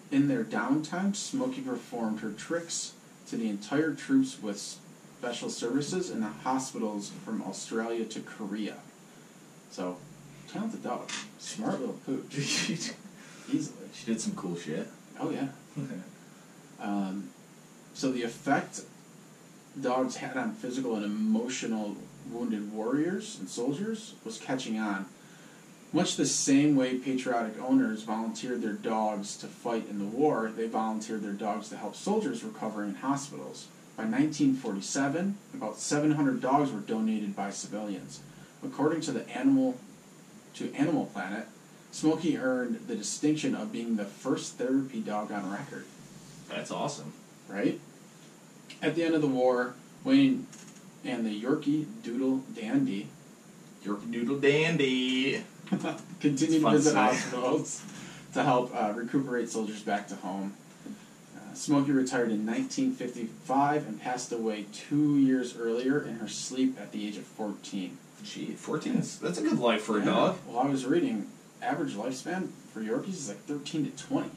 In their downtime, Smokey performed her tricks to the entire troops with special services in the hospitals from Australia to Korea. So, talented dog. Smart little pooch. Easily. She did some cool shit. Oh, yeah. So the effect dogs had on physical and emotional wounded warriors and soldiers was catching on. Much the same way patriotic owners volunteered their dogs to fight in the war, they volunteered their dogs to help soldiers recover in hospitals. By 1947, about 700 dogs were donated by civilians. According to Animal Planet, Smokey earned the distinction of being the first therapy dog on record. That's awesome. Right? At the end of the war, Wayne and the Yorkie Doodle Dandy continued to visit hospitals to help recuperate soldiers back to home. Smokey retired in 1955 and passed away 2 years earlier in her sleep at the age of 14. Gee, 14 that's a good life for a dog. Well, I was reading average lifespan for Yorkies is like 13 to 20.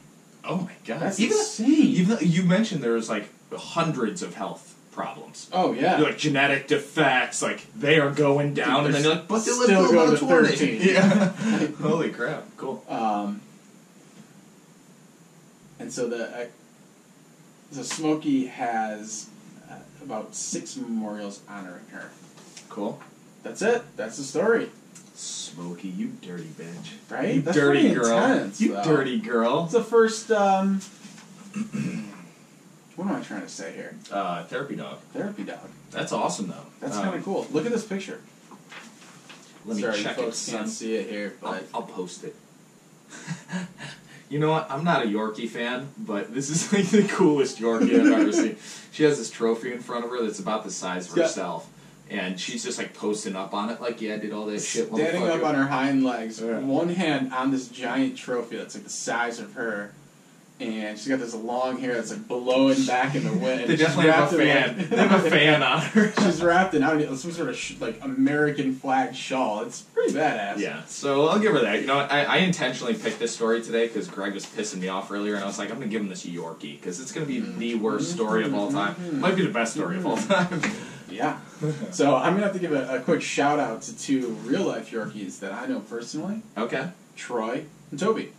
Oh my god. That's even insane. You mentioned there's like hundreds of health problems. Oh, yeah. You're like genetic defects, like they are going down, and then you're like, but they live still to go about to 20. 13. Yeah. Holy crap. Cool. And so Smokey has about 6 memorials honoring her. Cool. That's it. That's the story. Smokey, you dirty bitch. Right? You That's dirty pretty girl. intense, You though. dirty girl. It's the first, what am I trying to say here? Therapy dog. Therapy dog. That's awesome, though. That's kind of cool. Look at this picture. Let me Sorry, check folks it, can't son. see it here, but I'll post it. You know what? I'm not a Yorkie fan, but this is like the coolest Yorkie I've ever seen. She has this trophy in front of her that's about the size of herself. And she's just like posting up on it, like, yeah, I did all that shit. standing up on her hind legs, Yeah. one hand on this giant trophy that's like the size of her, and she's got this long hair that's like blowing back in the wind. They definitely have a fan. They have a fan on her. She's wrapped in some sort of like American flag shawl. It's pretty badass. Yeah, so I'll give her that. You know what? I intentionally picked this story today because Greg was pissing me off earlier, and I was like, I'm going to give him this Yorkie because it's going to be the worst story of all time. Might be the best story of all time. Yeah. So I'm gonna have to give a quick shout out to 2 real life Yorkies that I know personally. Okay. Troy and Toby.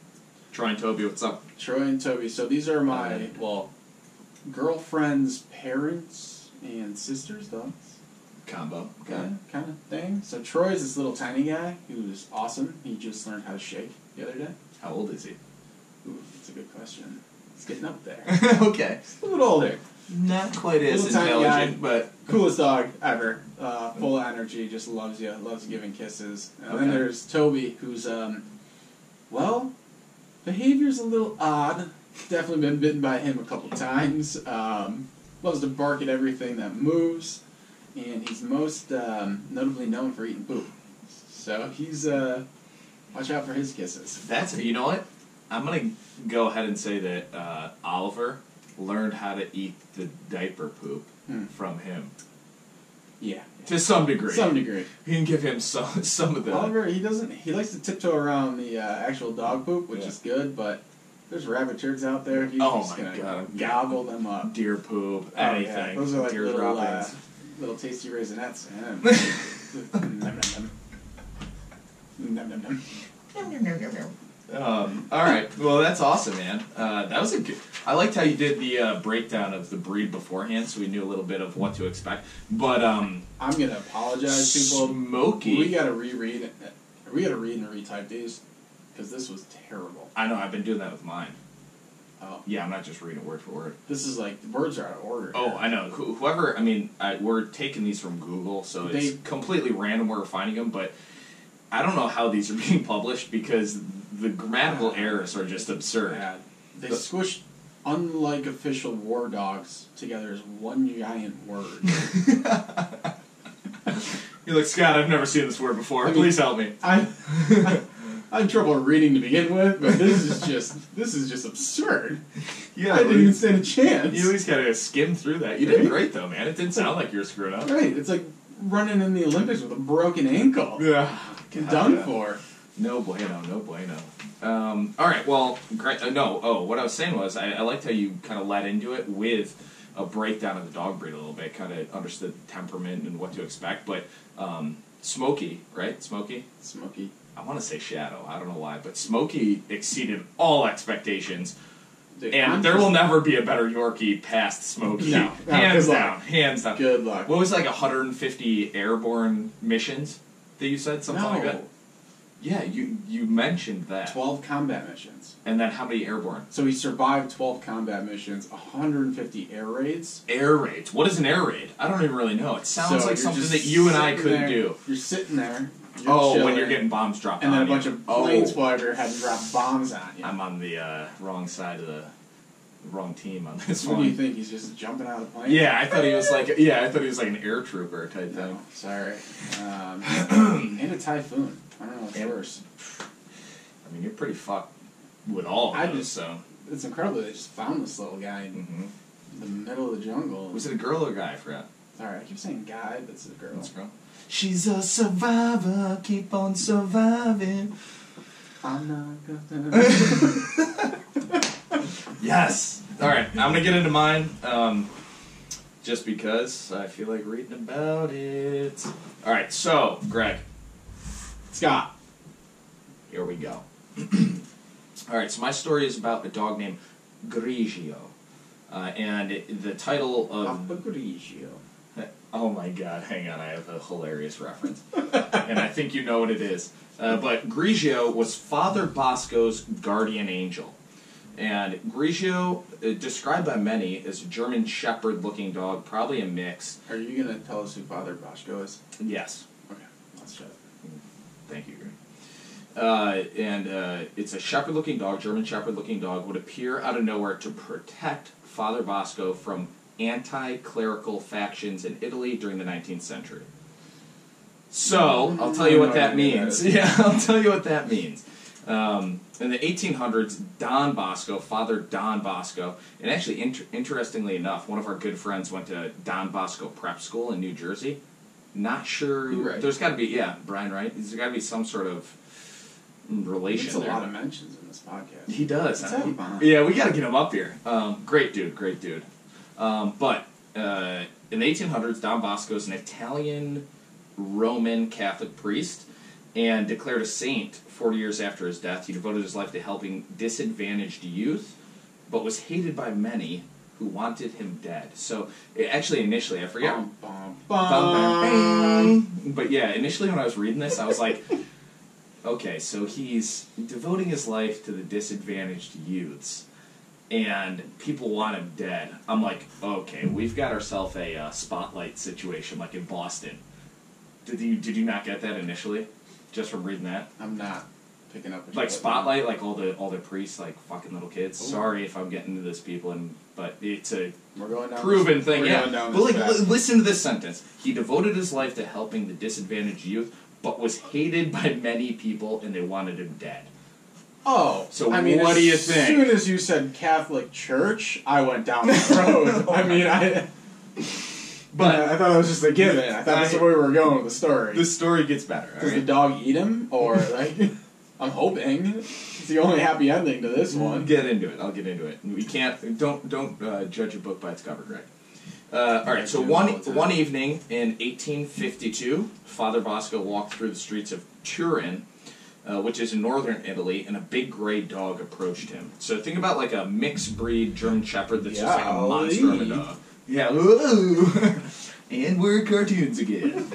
Troy and Toby, what's up? Troy and Toby. So these are my girlfriend's parents and sisters' dogs. Combo. Okay. Kind of thing. So Troy is this little tiny guy who's awesome. He just learned how to shake the other day. How old is he? Ooh, that's a good question. He's getting up there. Okay. He's a little older. Not quite as Little tiny intelligent, guy. but... Coolest dog ever. Full of energy, just loves you, loves giving kisses. And then Okay. there's Toby, who's, behavior's a little odd. Definitely been bitten by him a couple times. Loves to bark at everything that moves. And he's most notably known for eating poop. So he's, watch out for his kisses. You know what? I'm going to go ahead and say that Oliver learned how to eat the diaper poop from him. Yeah. To some degree. Some degree. You can give him some of the... Oliver, he likes to tiptoe around the actual dog poop, which is good, but there's rabbit turds out there. He's just going to gobble them up. Deer poop, anything. Yeah. Those are like deer little tasty raisinettes. Nom, nom, nom. Alright, well that's awesome, man. That was a good... I liked how you did the breakdown of the breed beforehand, so we knew a little bit of what to expect. But, I'm going to apologize, people. Smokey... We got to reread it. We got to read and retype these, because this was terrible. I know, I've been doing that with mine. Oh. Yeah, I'm not just reading word for word. This is like, the words are out of order. Oh, I know. Whoever... we're taking these from Google, so it's completely random where we're finding them, but I don't know how these are being published, because the grammatical errors are just absurd. Bad. They squished unlike official war dogs together as one giant word. You're like, Scott, I've never seen this word before. Please help me. I have trouble reading to begin with, but this is just absurd. Yeah, I didn't even stand a chance. You at least gotta skim through that. You did great though, man. It didn't sound like you were screwing up. Right, it's like running in the Olympics with a broken ankle. Yeah. Done for. No bueno, no bueno. Alright, well, great. What I was saying was, I liked how you kind of led into it with a breakdown of the dog breed a little bit, kind of understood temperament and what to expect, but Smokey, right? Smokey? Smokey. I want to say Shadow, I don't know why, but Smokey exceeded all expectations, Dude, and there will never be a better Yorkie past Smokey. No, hands down, hands down. Good luck. What was it, like 150 airborne missions that you said? Something like that? Yeah, you mentioned that. 12 combat missions. And then how many airborne? So he survived 12 combat missions, 150 air raids. Air raids. What is an air raid? I don't even really know. It sounds like something that you and I could do. You're sitting there. When you're getting bombs dropped on you. And then a bunch of planeswalker had to drop bombs on you. I'm on the wrong side of the wrong team on this What one. do you think? He's just jumping out of the plane? Yeah, I thought he was like an air trooper type thing. Sorry. And a typhoon. I don't know what's worse. I mean, you're pretty fucked with all of those, so... It's incredible they just found this little guy in the middle of the jungle. Was it a girl or a guy? I forgot. Sorry, I keep saying guy, but it's a girl. It's a girl. She's a survivor, keep on surviving. I'm not gonna... Yes! Alright, I'm gonna get into mine, just because I feel like reading about it. Alright, so, Greg. Scott. Here we go. Alright, so my story is about a dog named Grigio. And the title of... Papa Grigio. Oh my god, hang on, I have a hilarious reference. And I think you know what it is. But Grigio was Father Bosco's guardian angel. And Grigio, described by many as a German Shepherd-looking dog, probably a mix. Are you going to tell us who Father Bosco is? Yes. Okay, let's shut it. Thank you, Greg. It's a Shepherd-looking dog, German Shepherd-looking dog, would appear out of nowhere to protect Father Bosco from anti-clerical factions in Italy during the 19th century. So, I'll tell you what that means. Yeah, I'll tell you what that means. In the 1800s, Don Bosco, Father Don Bosco, and actually, interestingly enough, one of our good friends went to Don Bosco Prep School in New Jersey. Not sure. Right. There's got to be, yeah, Brian Wright. There's got to be some sort of relation There's a there. lot of mentions in this podcast. He does. Huh? Yeah, we got to get him up here. Great dude, great dude. But in the 1800s, Don Bosco is an Italian Roman Catholic priest and declared a saint 40 years after his death. He devoted his life to helping disadvantaged youth, but was hated by many who wanted him dead. So, actually, initially, I forget. But yeah, initially when I was reading this, I was like, okay, so he's devoting his life to the disadvantaged youths, and people want him dead. I'm like, okay, we've got ourselves a spotlight situation, like in Boston. Did you not get that initially, just from reading that? I'm not picking up. Like Spotlight, like all the priests, like fucking little kids. Ooh. Sorry if I'm getting into this, people, but it's a proven thing. Yeah, but like, listen to this sentence. He devoted his life to helping the disadvantaged youth, but was hated by many people, and they wanted him dead. Oh, so I mean, what do you think? As soon as you said Catholic Church, I went down that road. I mean, But I thought it was just a given. I thought that's where we were going with the story. The story gets better. Does the dog eat him, or like? I'm hoping it's the only happy ending to this one. Get into it. I'll get into it. We can't. Don't judge a book by its cover, Greg. All right. So one evening in 1852, Father Bosco walked through the streets of Turin, which is in northern Italy, and a big gray dog approached him. So think about like a mixed breed German Shepherd that's just like a monster of a dog. Yeah, and we're cartoons again.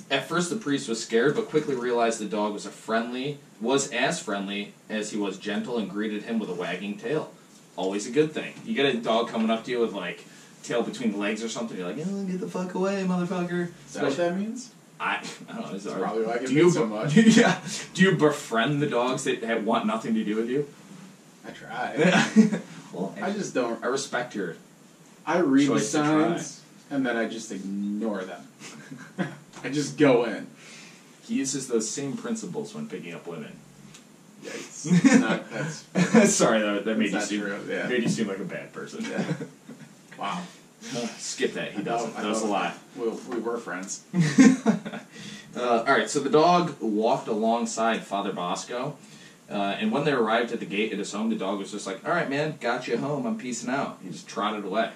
At first, the priest was scared, but quickly realized the dog was as friendly as he was gentle, and greeted him with a wagging tail. Always a good thing. You get a dog coming up to you with like tail between the legs or something. You're like, oh, get the fuck away, motherfucker. Is that what that means? I don't know. That's probably why I get bit so much. Yeah. Do you befriend the dogs that want nothing to do with you? I try. Well, I just don't. I respect your. I read the signs and then I just ignore them. I just go in. He uses those same principles when picking up women. Yikes! That's sorry, that made you seem like a bad person. Yeah. Wow. Skip that. He doesn't. That was a lie. We were friends. All right. So the dog walked alongside Father Bosco. And when they arrived at the gate at his home, the dog was just like, all right, man, got you home. I'm peacing out. He just trotted away.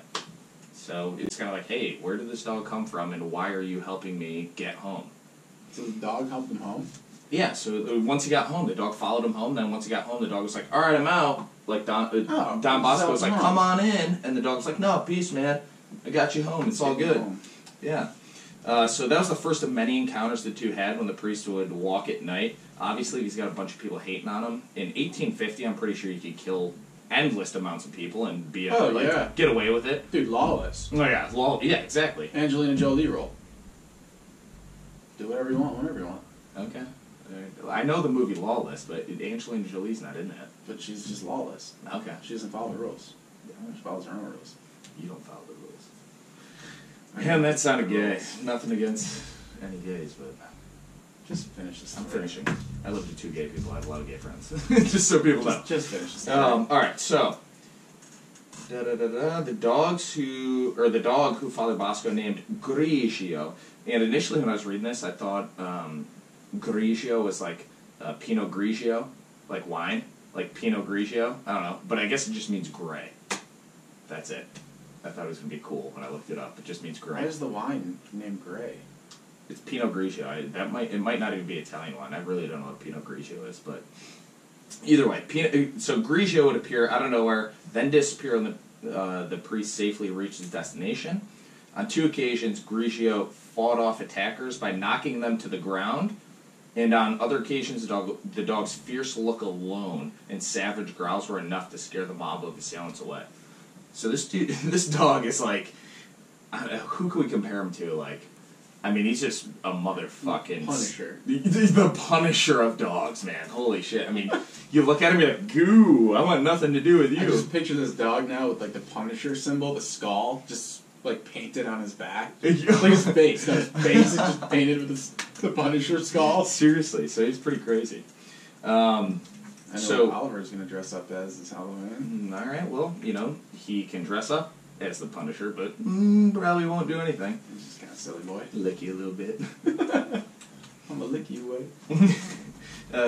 So it's kind of like, hey, where did this dog come from, and why are you helping me get home? So the dog helped him home? Yeah, so once he got home, the dog followed him home. Then once he got home, the dog was like, all right, I'm out. Like Don Bosco was like, come on in. And the dog was like, no, peace, man. I got you home. It's all good. Yeah. So that was the first of many encounters the two had when the priest would walk at night. Obviously, he's got a bunch of people hating on him. In 1850, I'm pretty sure you could kill endless amounts of people and be get away with it. Dude, lawless. Oh yeah, yeah, exactly. Angelina Jolie role. Do whatever you want, whenever you want. Okay. I know the movie Lawless, but Angelina Jolie's not in that. But she's just lawless. Okay. She doesn't follow the rules. She follows her own rules. You don't follow the rules. Man, that sounded gay. Nothing against any gays, but... Just finish this. I'm finishing. I live with 2 gay people. I have a lot of gay friends. Just so people know. Just finish this. Alright, so... The dog who Father Bosco named Grigio. And initially when I was reading this, I thought Grigio was like Pinot Grigio, like wine, like Pinot Grigio. I don't know, but I guess it just means gray. That's it. I thought it was gonna be cool when I looked it up. It just means gray. Why is the wine named Gray? It's Pinot Grigio. It might not even be Italian wine. I really don't know what Pinot Grigio is, but either way, so Grigio would appear out of nowhere, then disappear when the priest safely reached his destination. On 2 occasions, Grigio fought off attackers by knocking them to the ground, and on other occasions, the dog's fierce look alone and savage growls were enough to scare the mob of assailants away. So this dog is like, who can we compare him to? Like, I mean, he's just a motherfucking Punisher. He's the Punisher of dogs, man. Holy shit! I mean, you look at him, you're like, goo. I want nothing to do with you. I just picture this dog now with like the Punisher symbol, the skull, just like painted on his back. Like his face. His face is just painted with the Punisher skull. Seriously, so he's pretty crazy. I know what Oliver's going to dress up as this Halloween. Alright, well, he can dress up as the Punisher, but probably won't do anything. He's just kind of silly boy. Lick you a little bit. I'm going to lick you away.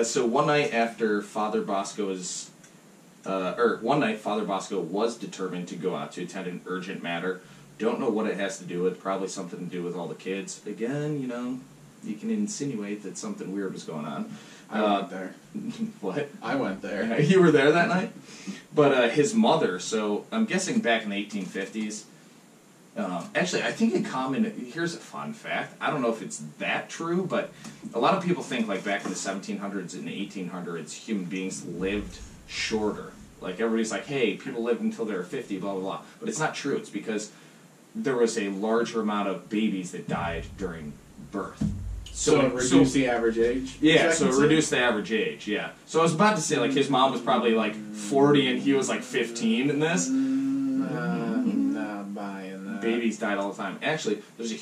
So one night after Father Bosco was determined to go out to attend an urgent matter. Don't know what it has to do with, probably something to do with all the kids. Again, you can insinuate that something weird was going on. I went there. What? I went there. You were there that night? But his mother, so I'm guessing back in the 1850s, actually I think here's a fun fact, I don't know if it's that true, but a lot of people think like back in the 1700s and the 1800s, human beings lived shorter. Like everybody's like, hey, people lived until they were 50, blah, blah, blah. But it's not true. It's because there was a larger amount of babies that died during birth. So it reduced the average age? Yeah, so it reduced the average age, yeah. So I was about to say, like, his mom was probably, like, 40 and he was, like, 15 in this. Not buying that. Babies died all the time. Actually, there's a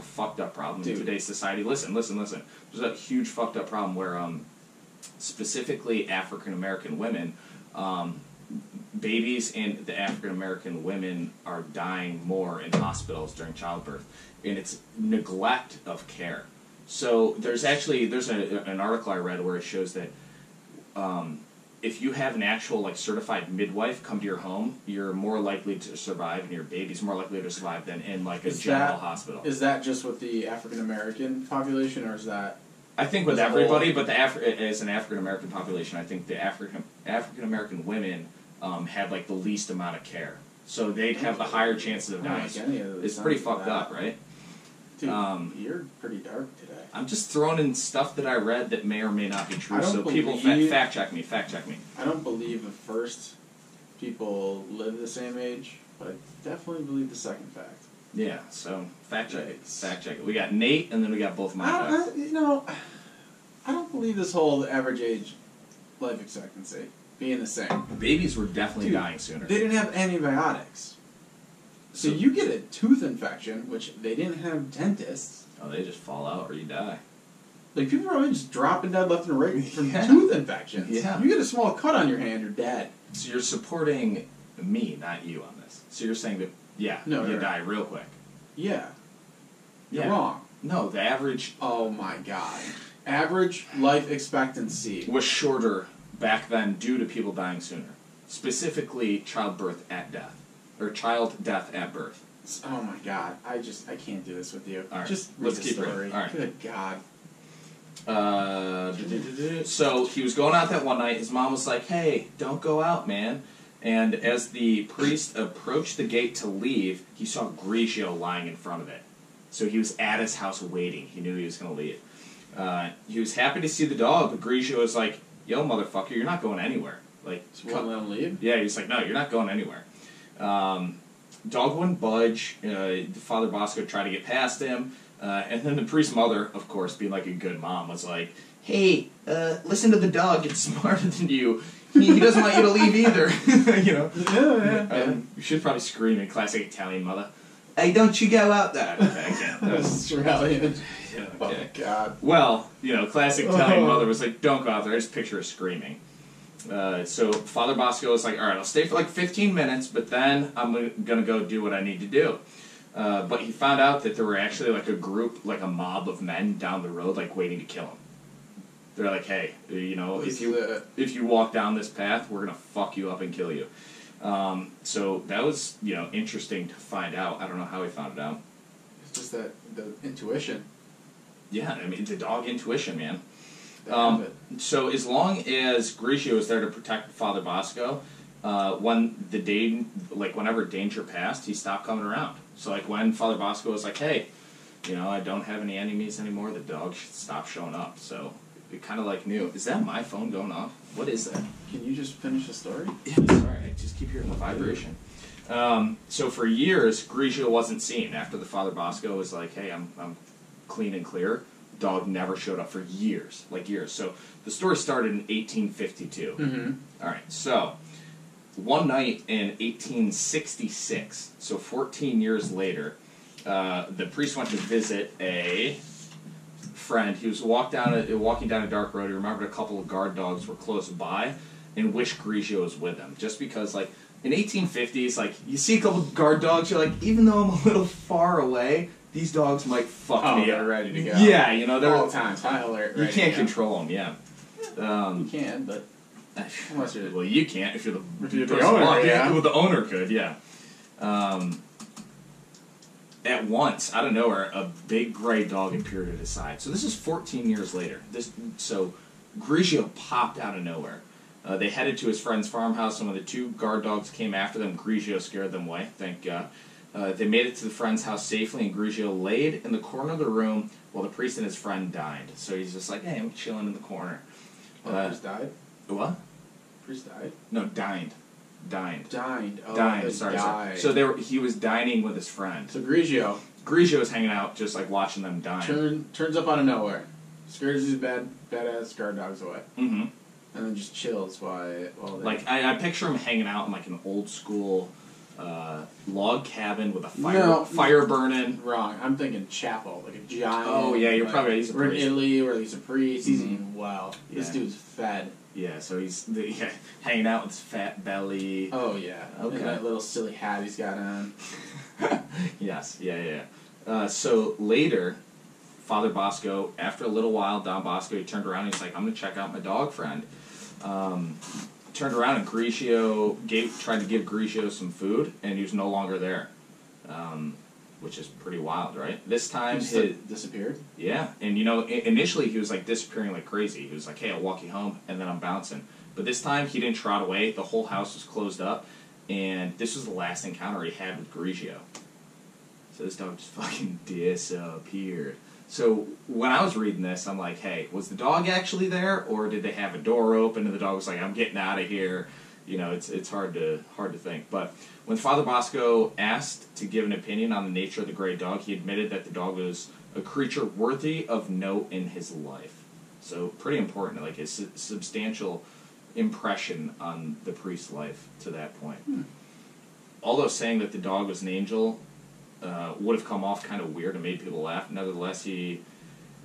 fucked up problem in today's society. Listen. There's a huge fucked up problem where, specifically African-American women, babies and the African-American women are dying more in hospitals during childbirth. And it's neglect of care. So there's an article I read where it shows that if you have an actual like certified midwife come to your home, you're more likely to survive, and your baby's more likely to survive than in like a general hospital. Is that just with the African American population, or is that? I think with everybody, but as an African American population, I think the African American women have like the least amount of care, so they'd have the higher chances of dying. It's pretty fucked up, right? Dude, you're pretty dark today. I'm just throwing in stuff that I read that may or may not be true, so people fact check me. I don't believe the first people live the same age, but I definitely believe the second fact. Yeah, so fact check it. We got Nate, and then we got both my facts. I don't believe this whole average age life expectancy being the same. Babies were definitely dying sooner. They didn't have antibiotics. So you get a tooth infection, which they didn't have dentists. Oh, they just fall out or you die. Like, people are always just dropping dead left and right from tooth infections. Yeah. You get a small cut on your hand, you're dead. So you're supporting me, not you, on this. So you're saying that, you die real quick. Yeah. You're wrong. No, the average... Oh, my God. Average life expectancy was shorter back then due to people dying sooner. Specifically, childbirth at death. Or child death at birth. Oh my God! I can't do this with you. All right. Just let's keep keep it. All right. Good God. So he was going out that one night. His mom was like, "Hey, don't go out, man." And as the priest approached the gate to leave, he saw Grigio lying in front of it. So he was at his house waiting. He knew he was going to leave. He was happy to see the dog, but Grigio was like, "Yo, motherfucker, you're not going anywhere." Like, so won't let him leave? Yeah, he's like, "No, you're not going anywhere." Dog wouldn't budge. Father Bosco tried to get past him, and then the priest's mother, of course, being like a good mom, was like, "Hey, listen to the dog. It's smarter than you. He doesn't want you to leave either." Yeah. You should probably scream in classic Italian mother. "Hey, don't you go out there." Okay, I can't. That was Australian. Yeah, okay. Oh God. Well, classic Italian mother was like, "Don't go out there." I just picture her screaming. So Father Bosco was like, "All right, I'll stay for like 15 minutes, but then I'm going to go do what I need to do." But he found out that there were actually like a group, like a mob of men down the road, like waiting to kill him. They're like, hey, if you walk down this path, we're gonna fuck you up and kill you. So that was interesting to find out. I don't know how he found it out. It's just the intuition. Yeah, I mean the dog intuition, man. So as long as Grigio was there to protect Father Bosco, whenever danger passed, he stopped coming around. So like when Father Bosco was like, hey, I don't have any enemies anymore, the dog should stop showing up. So it kind of like knew. Is that my phone going off? What is that? Can you just finish the story? Yeah, sorry, I just keep hearing the vibration. So for years, Grigio wasn't seen. After the Father Bosco was like, hey, I'm clean and clear, dog never showed up for years. So the story started in 1852. Mm-hmm. All right, so one night in 1866, so 14 years later, the priest went to visit a friend. He was walking down a dark road. He remembered a couple of guard dogs were close by and wished Grigio was with him. Just because, like, in 1850s, like, you see a couple of guard dogs, you're like, even though I'm a little far away, these dogs might fuck me up. They're ready to go. Yeah, they're all times high alert. You can't control them, yeah. You can, but unless you're well, you can't if you're the owner. Yeah. Well, the owner could, yeah. At once, out of nowhere, a big gray dog appeared at his side. So this is 14 years later. So Grigio popped out of nowhere. They headed to his friend's farmhouse, and when the two guard dogs came after them, Grigio scared them away, thank God. They made it to the friend's house safely, and Grigio laid in the corner of the room while the priest and his friend dined. So he's just like, hey, I'm chilling in the corner. The priest died? What? Priest died? No, dined. Oh, dined. Sorry. Died. So he was dining with his friend. So Grigio was hanging out, just like watching them dine. Turns up out of nowhere, scares these badass guard dogs away, mm-hmm. and then just chills while they. Like I picture him hanging out in like an old school log cabin with a fire burning. Wrong. I'm thinking chapel, like a giant. Oh yeah, you're probably right. He's a priest. We're in Italy, where he's a priest. He's mm-hmm. eating well. Yeah. This dude's fed. Yeah, so he's hanging out with his fat belly. Oh yeah. Okay. And that little silly hat he's got on. Yes. Yeah. So later, Father Bosco, after a little while, Don Bosco, he turned around and he's like, I'm going to check out my dog friend. Turned around and Grigio tried to give Grigio some food, and he was no longer there, which is pretty wild, right? This time he disappeared? Yeah, and initially he was like disappearing like crazy. He was like, hey, I'll walk you home, and then I'm bouncing. But this time he didn't trot away. The whole house was closed up, and this was the last encounter he had with Grigio. So this dog just fucking disappeared. So when I was reading this, I'm like, hey, was the dog actually there, or did they have a door open and the dog was like, I'm getting out of here? It's hard to think. But when Father Bosco asked to give an opinion on the nature of the gray dog, he admitted that the dog was a creature worthy of note in his life. So pretty important, like a substantial impression on the priest's life to that point. Although saying that the dog was an angel would have come off kind of weird and made people laugh. Nevertheless, he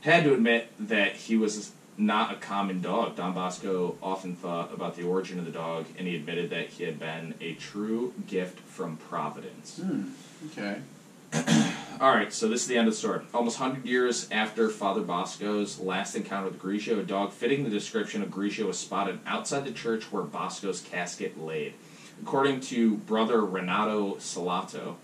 had to admit that he was not a common dog. Don Bosco often thought about the origin of the dog, and he admitted that he had been a true gift from Providence. Okay. All right, so this is the end of the story. Almost 100 years after Father Bosco's last encounter with Grigio, a dog fitting the description of Grigio was spotted outside the church where Bosco's casket laid. According to Brother Renato Salato,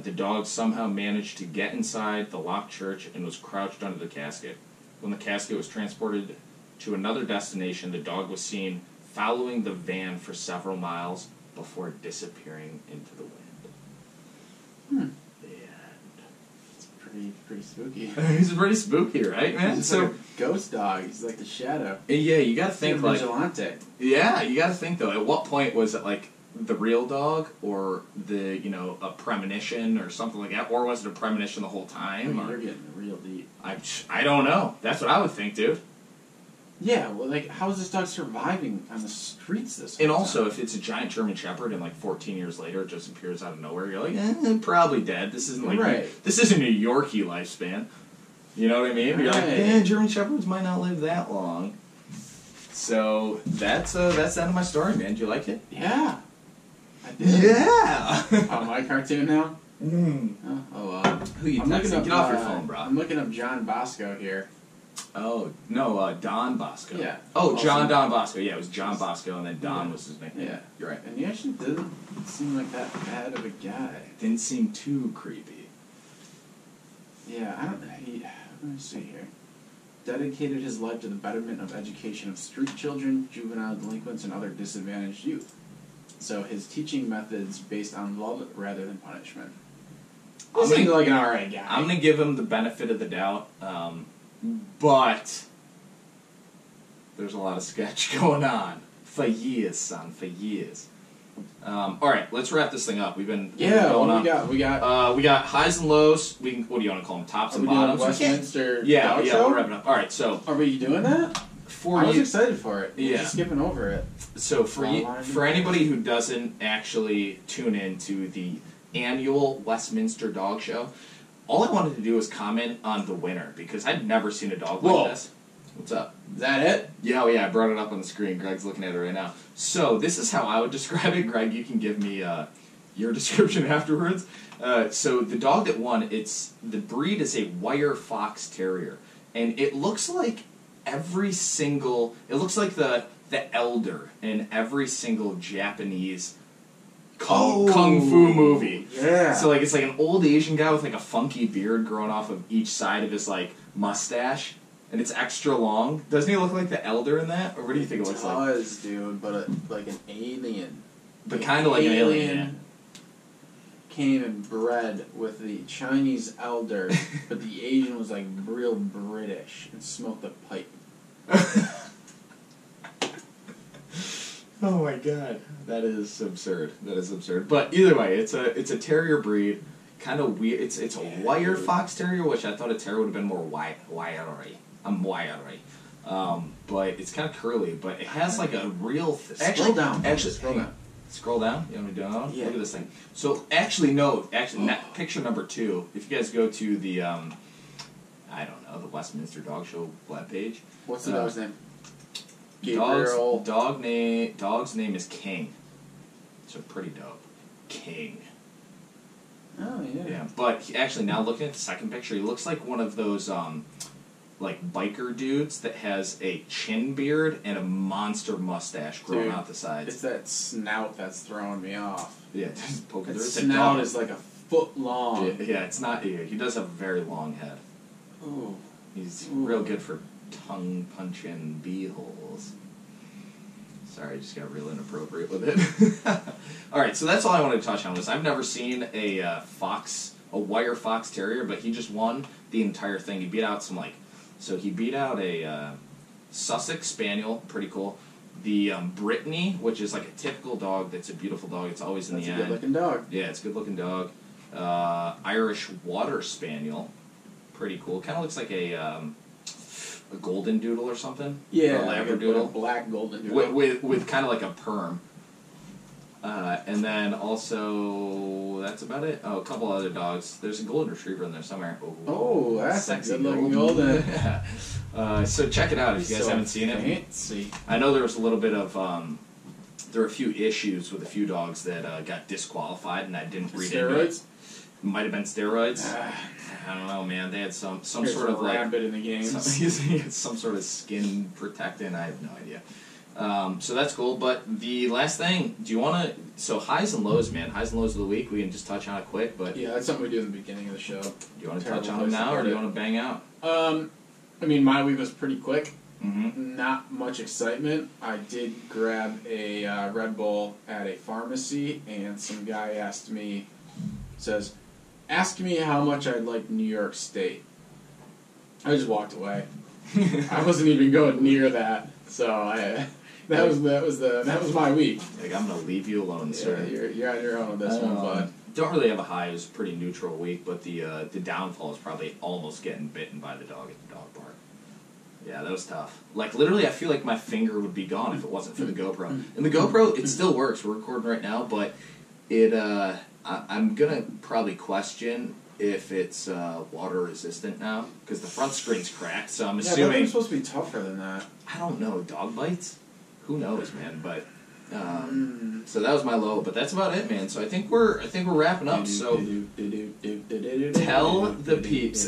the dog somehow managed to get inside the locked church and was crouched under the casket. When the casket was transported to another destination, the dog was seen following the van for several miles before disappearing into the wind. The end. It's pretty spooky. He's pretty spooky, right, man? He's like a ghost dog. He's like the shadow. Yeah, you gotta think like vigilante. Yeah, you gotta think though. At what point was it like the real dog, or a premonition or something like that, or was it a premonition the whole time? You're getting real deep. I don't know. That's what I would think, dude. Yeah, well, like, how is this dog surviving on the streets this whole And also, time? if it's a giant German Shepherd and like 14 years later it just appears out of nowhere, you're like, probably dead. This isn't like this isn't a Yorkie lifespan. You know what I mean? You're like, German Shepherds might not live that long. So that's the end of my story, man. Do you like it? Yeah. I did. Yeah. Oh, my cartoon now? Who you texting? Get off your phone, bro. I'm looking up John Bosco here. Oh, no, Don Bosco. Yeah. Oh, John Don Bosco. Yeah, it was John Bosco, and then Don was his nickname. Yeah. You're right. And he actually didn't seem like that bad of a guy. Didn't seem too creepy. Yeah, let me see here. Dedicated his life to the betterment of education of street children, juvenile delinquents, and other disadvantaged youth. So his teaching methods based on love rather than punishment. He seems like an alright guy. I'm going to give him the benefit of the doubt, but there's a lot of sketch going on. For years, son, for years. Alright, let's wrap this thing up. We've been going on. We got highs and lows. What do you want to call them? Tops and bottoms? Westminster yeah, show? we'll wrap it up. Alright, so... Are we doing that? I was excited for it. We're just skipping over it. So for anybody who doesn't actually tune in to the annual Westminster Dog Show, all I wanted to do was comment on the winner, because I'd never seen a dog like this. What's up? Is that it? Yeah, I brought it up on the screen. Greg's looking at it right now. So this is how I would describe it. Greg, you can give me your description afterwards. So the dog that won, the breed is a wire fox terrier, and it looks like it looks like the elder in every single Japanese kung fu movie. Yeah. So it's like an old Asian guy with like a funky beard growing off of each side of his like mustache, and it's extra long. Doesn't he look like the elder in that, or what do you think it looks like? It does, dude, but like an alien. But kind of like an alien. Yeah. Came and bred with the Chinese elder, but the Asian was like real British and smoked a pipe. Oh my god, that is absurd. But either way, it's a terrier breed, kind of weird. It's a wire fox terrier, which I thought a terrier would have been more wiry. But it's kind of curly. But it has like a real. Scroll down. Scroll down. You want me to do it? Yeah. Look at this thing. So picture number 2. If you guys go to the the Westminster Dog Show webpage. What's the dog's name? Dog's name is King. So pretty dope. King. Oh yeah. Yeah, but actually now looking at the second picture, he looks like one of those like biker dudes that has a chin beard and a monster mustache growing out the sides. It's that snout that's throwing me off. Yeah, just poking through. His snout is like a foot long. Yeah, it's not. He does have a very long head. Ooh. He's real good for tongue punching bee-holes. Sorry, I just got real inappropriate with it. Alright, so that's all I wanted to touch on was I've never seen a wire fox terrier, but he just won the entire thing. He beat out he beat out a Sussex Spaniel, pretty cool. The Brittany, which is like a typical dog that's a beautiful dog. It's always in the end. That's a good-looking dog. Yeah, it's a good-looking dog. Irish Water Spaniel, pretty cool. Kind of looks like a golden doodle or something. Yeah, or a labradoodle. like a black golden doodle. With kind of like a perm. And then also, that's about it. Oh, a couple other dogs. There's a golden retriever in there somewhere. Oh, that's sexy a good-looking golden. Yeah. So check it out if you guys haven't seen it. Fancy. I know there was a little bit of there were a few issues with a few dogs that got disqualified, and I didn't read into it. Might have been steroids. I don't know, man. They had some sort of rabbit in the game. Some sort of skin protectant. I have no idea. So that's cool. But the last thing, do you want to? So highs and lows, man. Highs and lows of the week. We can just touch on it quick. But yeah, that's something we do in the beginning of the show. Do you want to touch on them now, or do you want to bang out? I mean, my week was pretty quick. Mm-hmm. Not much excitement. I did grab a Red Bull at a pharmacy, and some guy asked me, ask me how much I'd like New York State. I just walked away. I wasn't even going near that, so that was my week. Like, I'm gonna leave you alone, sir. You're on your own on this one, bud. Don't really have a high. It was a pretty neutral week, but the downfall is probably almost getting bitten by the dog at the dog park. Yeah, that was tough. Like, literally, I feel like my finger would be gone if it wasn't for the GoPro. And the GoPro, it still works. We're recording right now, but I'm gonna probably question if it's water resistant now, because the front screen's cracked, so I'm assuming... Yeah, but it's supposed to be tougher than that. I don't know. Dog bites? Who knows, man, but... So that was my low, but that's about it, man. So I think we're wrapping up. So tell the peeps.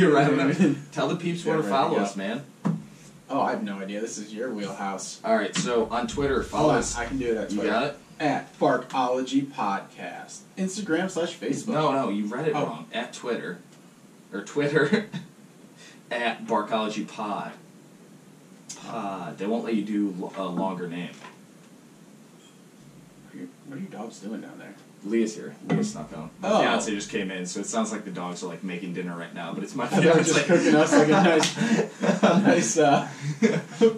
You're wrapping up. Tell the peeps where to follow us, man. Oh, I have no idea. This is your wheelhouse. All right, so on Twitter, follow us. I can do it at Twitter. You got it? At Barkology Podcast. Instagram/Facebook. No, you read it wrong. At Twitter. Or Twitter. At Barkology Pod. They won't let you do a longer name. What are your dogs doing down there? Leah's here. Leah's not going. My fiance just came in, so it sounds like the dogs are like making dinner right now. But it's my fiance. They're just cooking us like a nice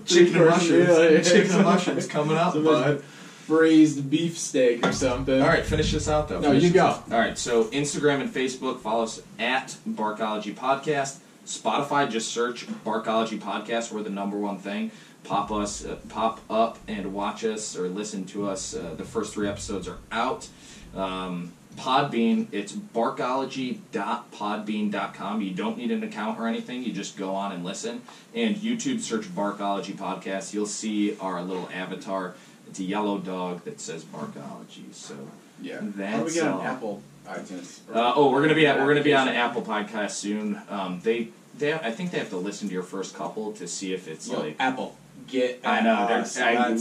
chicken and mushrooms. Chicken and mushrooms coming up, bud. Braised beef steak or something. All right, finish this out though. No, you go. All right, so Instagram and Facebook, follow us at Barkology Podcast. Spotify, just search Barkology Podcast. We're the #1 thing. Pop up and watch us or listen to us. The first 3 episodes are out. Podbean, it's barkology.podbean.com. You don't need an account or anything. You just go on and listen. And YouTube, search Barkology Podcast. You'll see our little avatar. It's a yellow dog that says Barkology. So yeah, that's how do we get on Apple iTunes? We're gonna be on an Apple podcast soon. I think they have to listen to your first couple to see if it's like Apple. I know.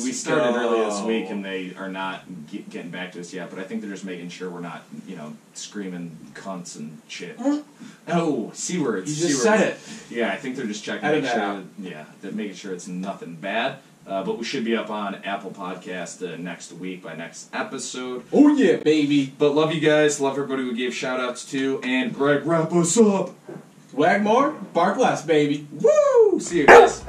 We started early this week and they are not getting back to us yet. But I think they're just making sure we're not, screaming cunts and shit. Oh, C words. You just said it. Yeah, I think they're just checking. They're making sure it's nothing bad. But we should be up on Apple Podcast next week by next episode. Oh yeah, baby. But love you guys. Love everybody we gave shout outs to. And Greg, wrap us up. Swag more, bark less, baby. Woo! See you guys.